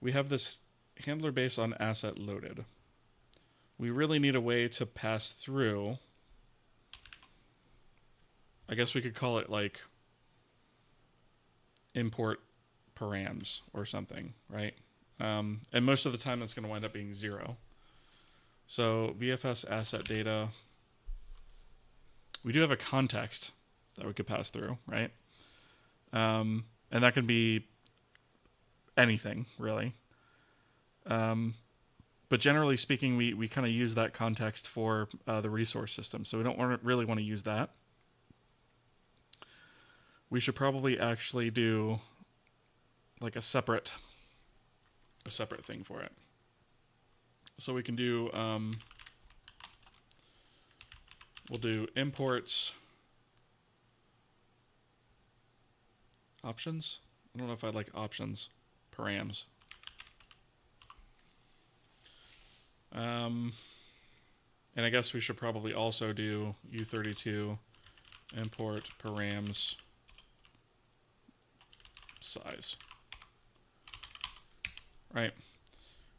Speaker 1: we have this handler based on asset loaded. We really need a way to pass through. I guess we could call it like import params or something, right? And most of the time that's going to wind up being 0. So VFS asset data. We do have a context that we could pass through, right? And that can be anything, really. But generally speaking, we kind of use that context for the resource system. So we don't really want to use that. We should probably actually do like a separate thing for it. So we can do we'll do imports options. I don't know if I like options params. And I guess we should probably also do U32 import params size. Right.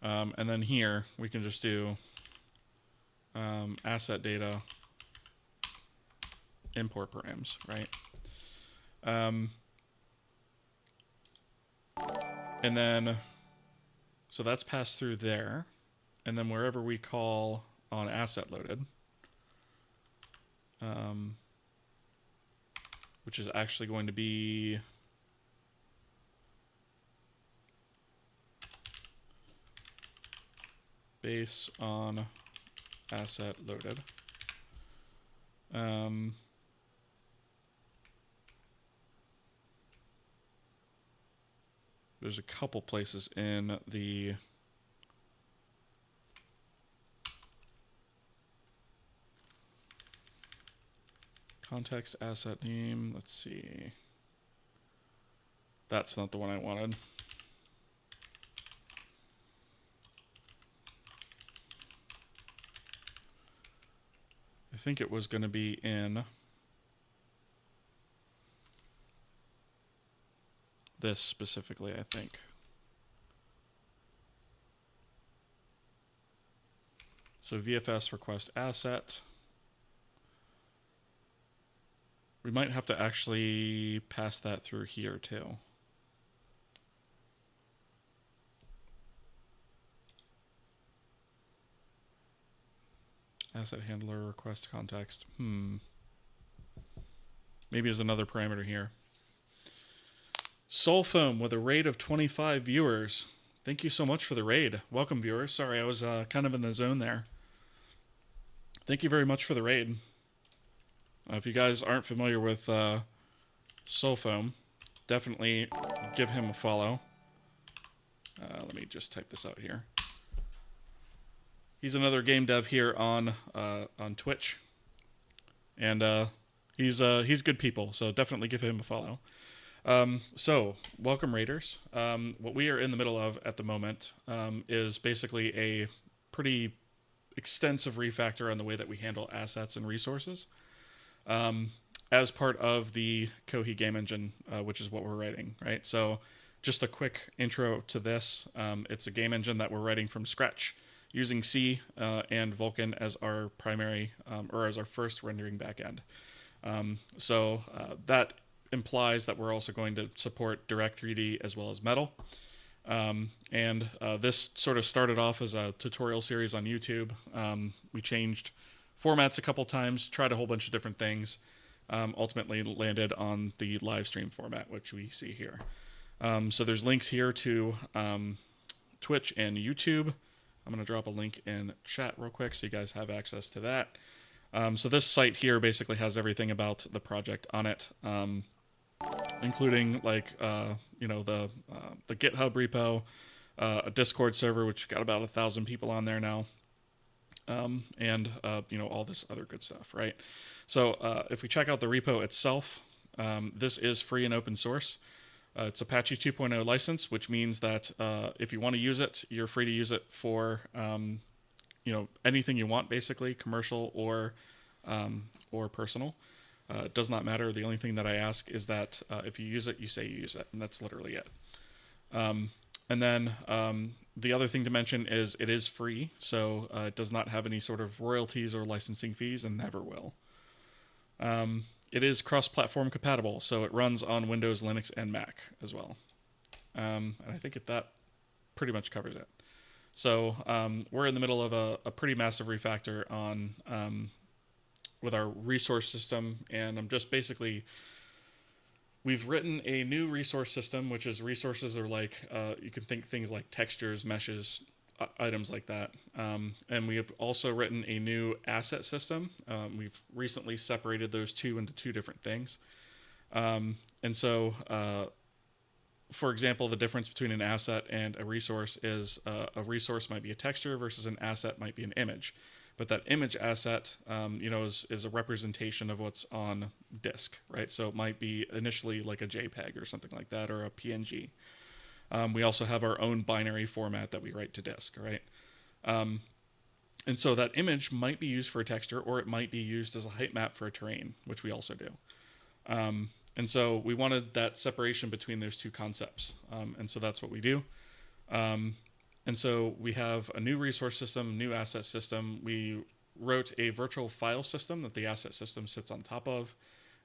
Speaker 1: And then here we can just do asset data import params, right? And then, so that's passed through there. And then wherever we call on asset loaded, which is actually going to be base on asset loaded. There's a couple places in the context asset name. Let's see. That's not the one I wanted. I think it was going to be in this specifically, I think. So VFS request asset. We might have to actually pass that through here too. Asset handler request context. Maybe there's another parameter here. Soulfoam with a raid of 25 viewers. Thank you so much for the raid. Welcome, viewers. Sorry, I was kind of in the zone there. Thank you very much for the raid. If you guys aren't familiar with Soulfoam, definitely give him a follow. Let me just type this out here. He's another game dev here on Twitch, and he's good people. So definitely give him a follow. So welcome, Raiders. What we are in the middle of at the moment is basically a pretty extensive refactor on the way that we handle assets and resources. As part of the Kohi game engine, which is what we're writing, right? So just a quick intro to this. It's a game engine that we're writing from scratch using C and Vulkan as our primary, or as our first rendering backend. That implies that we're also going to support Direct 3D as well as Metal. This sort of started off as a tutorial series on YouTube. We changed formats a couple times, tried a whole bunch of different things. Ultimately landed on the live stream format, which we see here. So there's links here to Twitch and YouTube. I'm going to drop a link in chat real quick so you guys have access to that. So this site here basically has everything about the project on it, including like the GitHub repo, a Discord server which got about 1,000 people on there now, and all this other good stuff, right? So if we check out the repo itself, this is free and open source. It's Apache 2.0 license, which means that if you want to use it, you're free to use it for anything you want, basically, commercial or personal. It does not matter. The only thing that I ask is that if you use it, you say you use it, and that's literally it. And then the other thing to mention is it is free, so it does not have any sort of royalties or licensing fees, and never will. It is cross-platform compatible, so it runs on Windows, Linux, and Mac as well. And I think that pretty much covers it. So we're in the middle of a pretty massive refactor on with our resource system, and I'm just basically... We've written a new resource system, which is resources are like, you can think things like textures, meshes, items like that. And we have also written a new asset system. We've recently separated those two into two different things. For example, the difference between an asset and a resource is a resource might be a texture versus an asset might be an image. But that image asset, is a representation of what's on disk, right? So it might be initially like a JPEG or something like that, or a PNG. We also have our own binary format that we write to disk, right? And so that image might be used for a texture, or it might be used as a height map for a terrain, which we also do. And so we wanted that separation between those two concepts. And so that's what we do. And so we have a new resource system, new asset system. We wrote a virtual file system that the asset system sits on top of.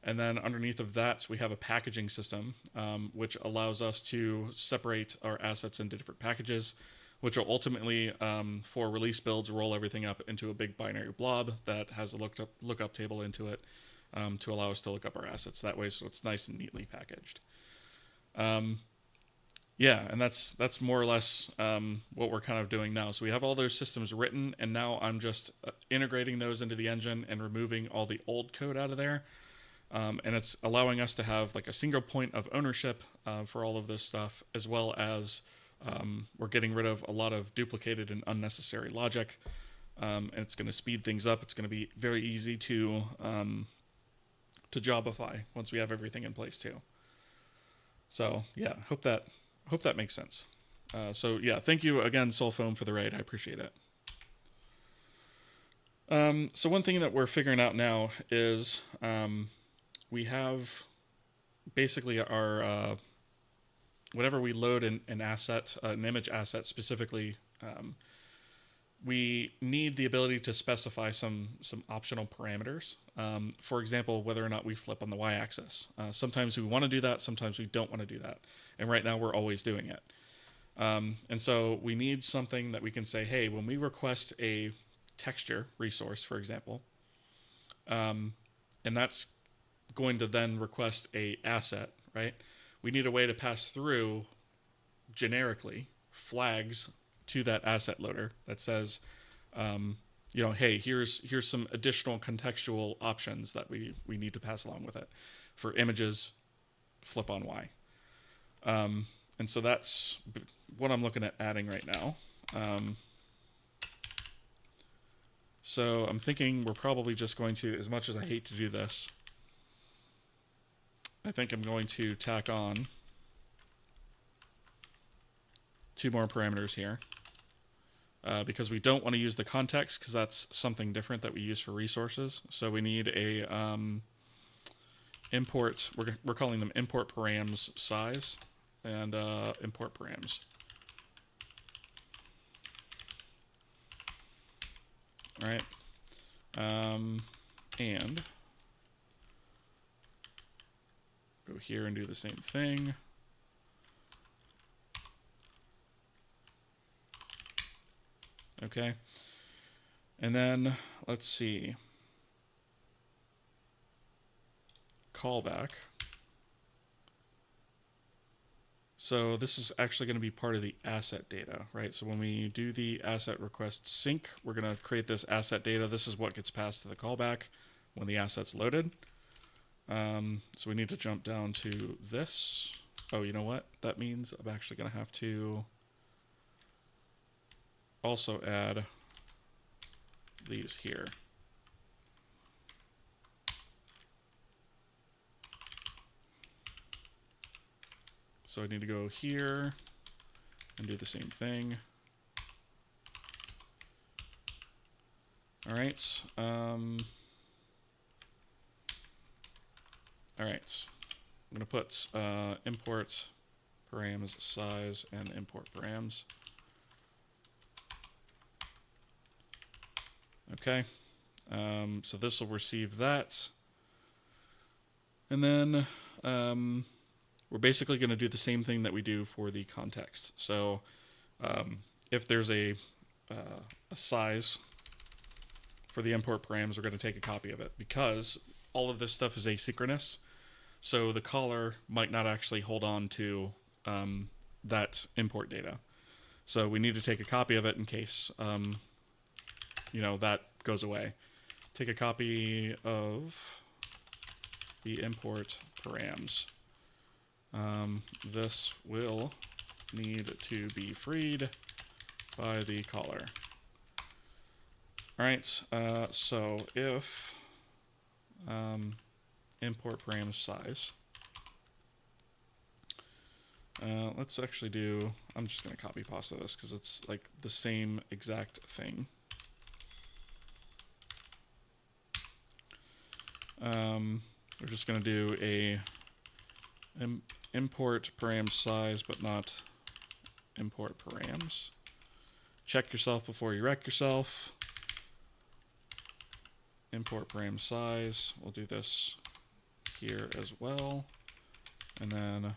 Speaker 1: And then underneath of that, we have a packaging system, which allows us to separate our assets into different packages, which will ultimately, for release builds, roll everything up into a big binary blob that has a lookup table into it to allow us to look up our assets that way, so it's nice and neatly packaged. And that's more or less what we're kind of doing now. So we have all those systems written, and now I'm just integrating those into the engine and removing all the old code out of there. And it's allowing us to have like a single point of ownership for all of this stuff, as well as we're getting rid of a lot of duplicated and unnecessary logic. And it's going to speed things up. It's going to be very easy to jobify once we have everything in place too. So yeah, hope that makes sense. Thank you again, Soulfoam, for the raid. I appreciate it. So one thing that we're figuring out now is we have basically our whenever we load an asset, an image asset specifically, we need the ability to specify some optional parameters. For example, whether or not we flip on the y-axis. Sometimes we want to do that, sometimes we don't want to do that. And right now we're always doing it. And so we need something that we can say, hey, when we request a texture resource, for example, and that's going to then request a asset, right? We need a way to pass through generically flags to that asset loader that says, hey, here's some additional contextual options that we need to pass along with it. For images, flip on Y. And so that's what I'm looking at adding right now. So I'm thinking we're probably just going to, as much as I hate to do this, I think I'm going to tack on 2 more parameters here. Because we don't want to use the context, because that's something different that we use for resources. So we need a import, we're calling them import params size, and import params. All right. And go here and do the same thing. Okay. And then let's see. Callback. So this is actually going to be part of the asset data, right? So when we do the asset request sync, we're going to create this asset data. This is what gets passed to the callback when the asset's loaded. So we need to jump down to this. Oh, you know what? That means I'm actually going to have to also add these here. So I need to go here and do the same thing. All right. All right. I'm going to put import params size and import params. Okay. So this will receive that. And then we're basically going to do the same thing that we do for the context. So if there's a size for the import params, we're going to take a copy of it because all of this stuff is asynchronous. So the caller might not actually hold on to that import data. So we need to take a copy of it in case that goes away. Take a copy of the import params. This will need to be freed by the caller. All right, so if import params size, let's actually do, I'm just going to copy pasta this because it's like the same exact thing. We're just going to do a import params size, but not import params. Check yourself before you wreck yourself. Import params size. We'll do this here as well. And then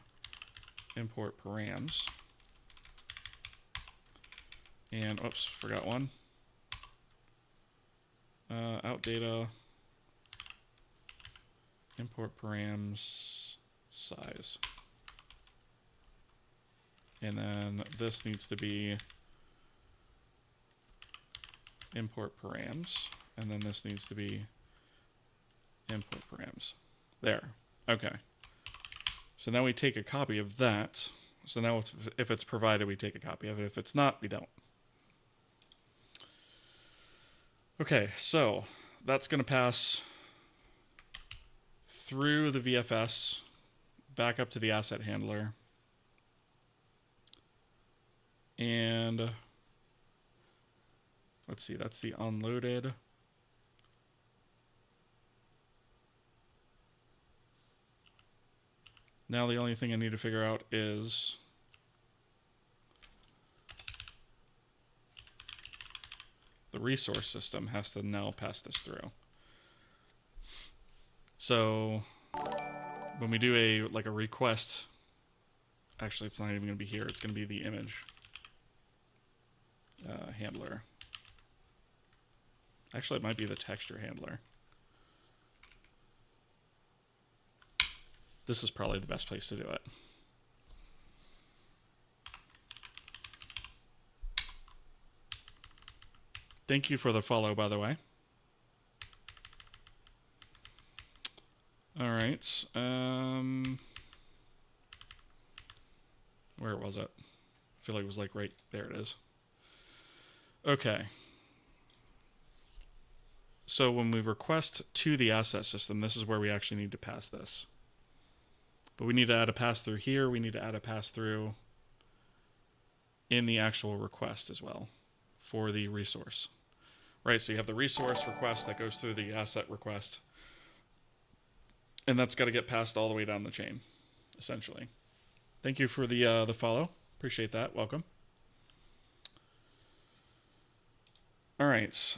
Speaker 1: import params. And, oops, forgot one. Out data. Import params size. And then this needs to be import params. And then this needs to be import params. There. Okay. So now we take a copy of that. So now if it's provided, we take a copy of it. If it's not, we don't. Okay, so that's going to pass through the VFS back up to the asset handler. And let's see, that's the unloaded. Now the only thing I need to figure out is the resource system has to now pass this through. So when we do a request, actually it's not even going to be here, it's going to be the image handler. Actually, it might be the texture handler. This is probably the best place to do it. Thank you for the follow, by the way. All right. Where was it? I feel like it was like right there. It is. Okay. So when we request to the asset system, this is where we actually need to pass this. But we need to add a pass through here. We need to add a pass through in the actual request as well for the resource. Right, so you have the resource request that goes through the asset request. And that's got to get passed all the way down the chain, essentially. Thank you for the follow. Appreciate that. Welcome. All right.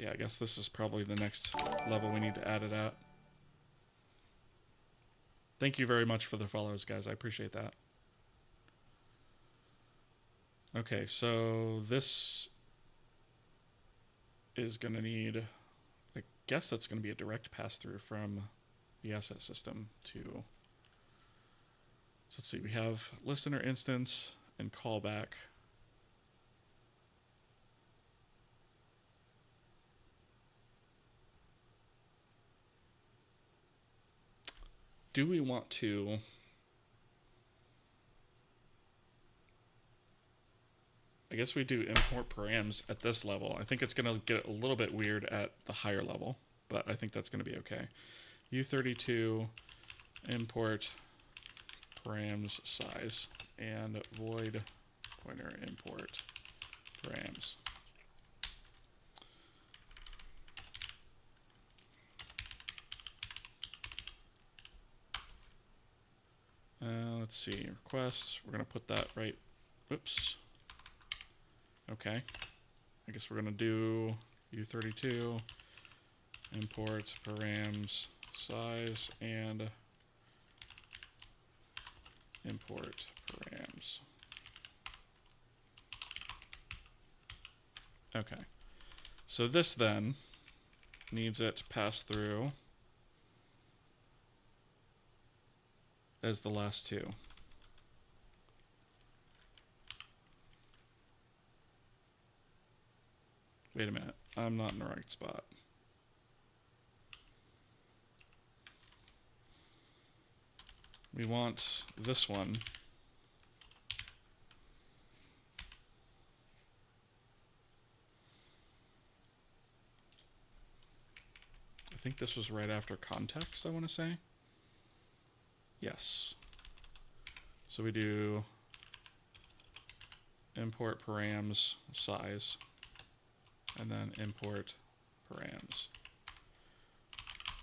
Speaker 1: Yeah, I guess this is probably the next level we need to add it at. Thank you very much for the follows, guys. I appreciate that. Okay, so this is going to need, I guess that's going to be a direct pass-through from the asset system to, so let's see, we have listener instance and callback. Do we want to I guess we do import params at this level. I think it's going to get a little bit weird at the higher level, but I think that's going to be okay. U32 import params size and void pointer import params. Let's see, requests. We're going to put that right. Oops. Okay. I guess we're going to do U32 import params size and import params. Okay. So this then needs it to pass through as the last two. Wait a minute. I'm not in the right spot. We want this one. I think this was right after context, I want to say. Yes. So we do import params size and then import params.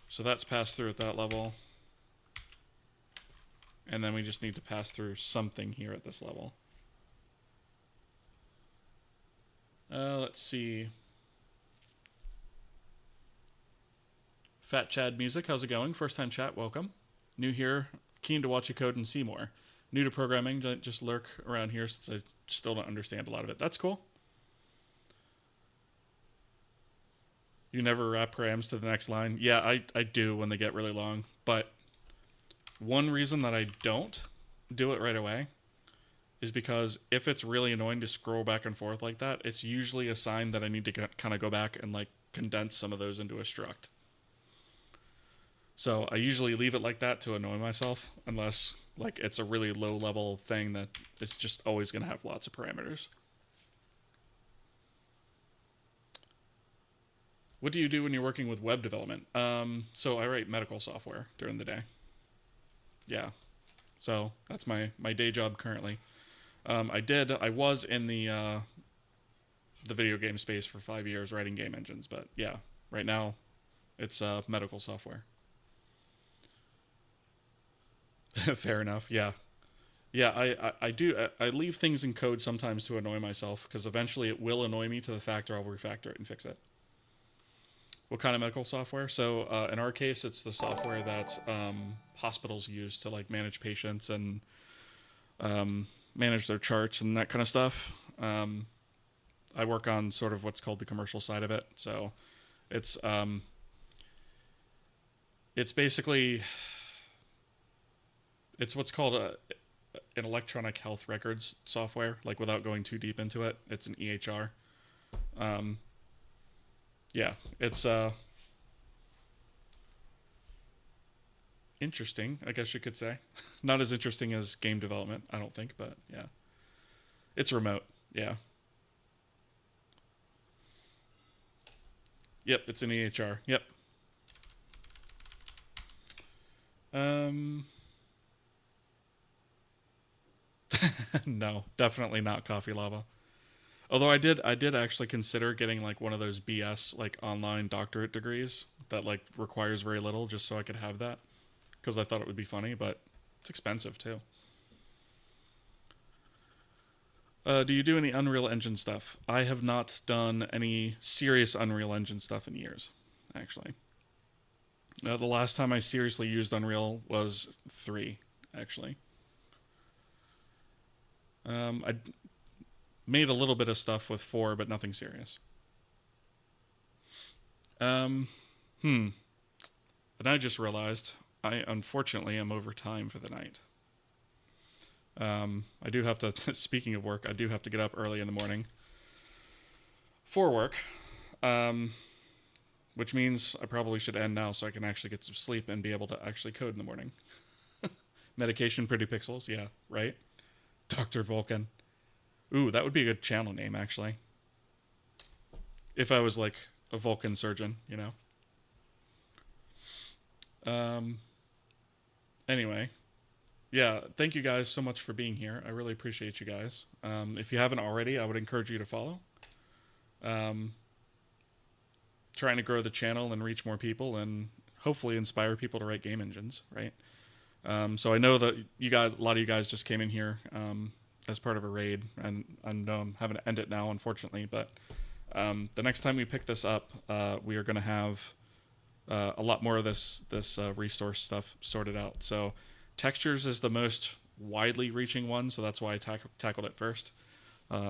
Speaker 1: So that's passed through at that level. And then we just need to pass through something here at this level. Let's see. Fat Chad Music, how's it going? First time chat, welcome. New here, keen to watch you code and see more. New to programming, just lurk around here since I still don't understand a lot of it. That's cool. You never wrap params to the next line? Yeah, I do when they get really long. But one reason that I don't do it right away is because if it's really annoying to scroll back and forth like that, it's usually a sign that I need to kind of go back and like condense some of those into a struct. So I usually leave it like that to annoy myself, unless like it's a really low level thing that it's just always going to have lots of parameters. What do you do when you're working with web development? So I write medical software during the day. Yeah. So that's my day job currently. I was in the video game space for 5 years writing game engines, but yeah, right now it's medical software. Fair enough. Yeah. Yeah, I do. I leave things in code sometimes to annoy myself because eventually it will annoy me to the fact I'll refactor it and fix it. What kind of medical software? So in our case, it's the software that hospitals use to like manage patients and manage their charts and that kind of stuff. I work on sort of what's called the commercial side of it. So it's basically it's what's called an electronic health records software. Like without going too deep into it, it's an EHR. Yeah, it's interesting, I guess you could say. Not as interesting as game development, I don't think, but yeah. It's remote, yeah. Yep, it's an EHR, yep. No, definitely not Coffee Lava. Although I did actually consider getting like one of those BS like online doctorate degrees that like requires very little just so I could have that because I thought it would be funny, but it's expensive too. Do you do any Unreal Engine stuff? I have not done any serious Unreal Engine stuff in years, actually. The last time I seriously used Unreal was 3, actually. I made a little bit of stuff with 4, but nothing serious. Um, hmm. And I just realized I unfortunately am over time for the night. I do have to, speaking of work, I do have to get up early in the morning for work, um, which means I probably should end now so I can actually get some sleep and be able to actually code in the morning. Medication Pretty Pixels, yeah, right? Dr. Vulcan. Ooh, that would be a good channel name, actually. If I was like a Vulcan surgeon, you know? Anyway, yeah, thank you guys so much for being here. I really appreciate you guys. If you haven't already, I would encourage you to follow. Trying to grow the channel and reach more people and hopefully inspire people to write game engines, right? So I know that you guys, a lot of you guys just came in here as part of a raid, and I know I'm having to end it now, unfortunately. But the next time we pick this up, we are going to have a lot more of this resource stuff sorted out. So textures is the most widely reaching one, so that's why I tackled it first.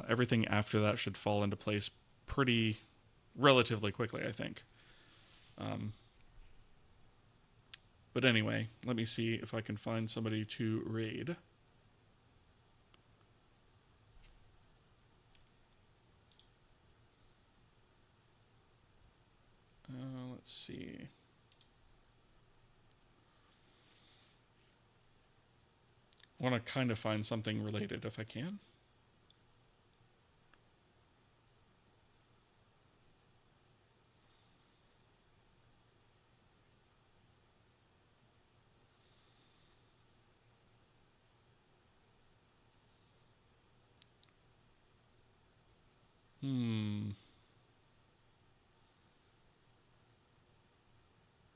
Speaker 1: Everything after that should fall into place pretty relatively quickly, I think. But anyway, let me see if I can find somebody to raid. Let's see. I want to kind of find something related if I can.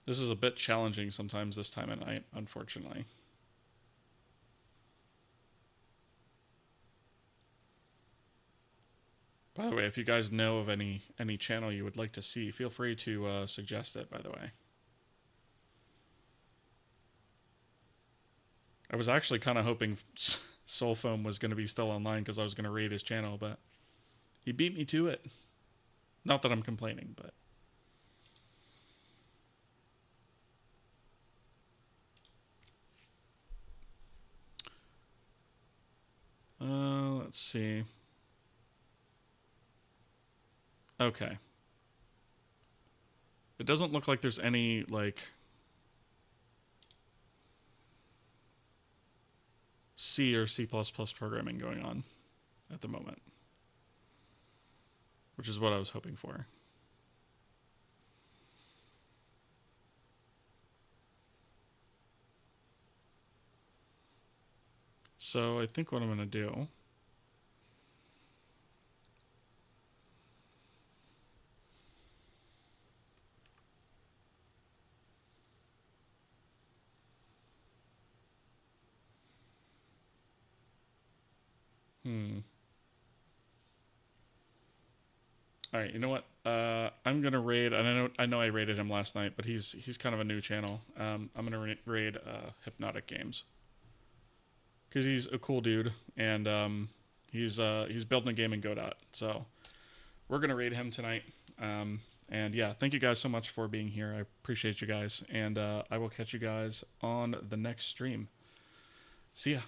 Speaker 1: This is a bit challenging sometimes this time of night, unfortunately. By the way, if you guys know of any channel you would like to see, feel free to suggest it, by the way. I was actually kind of hoping Soulfoam was going to be still online because I was going to raid his channel, but he beat me to it. Not that I'm complaining, but... let's see. Okay. It doesn't look like there's any, like... C or C++ programming going on at the moment. Which is what I was hoping for. So I think what I'm going to do... All right, you know what? I'm gonna raid. I know I raided him last night, but he's kind of a new channel. I'm gonna raid Hypnotic Games because he's a cool dude and he's building a game in Godot. So we're gonna raid him tonight. And yeah, thank you guys so much for being here. I appreciate you guys, and I will catch you guys on the next stream. See ya.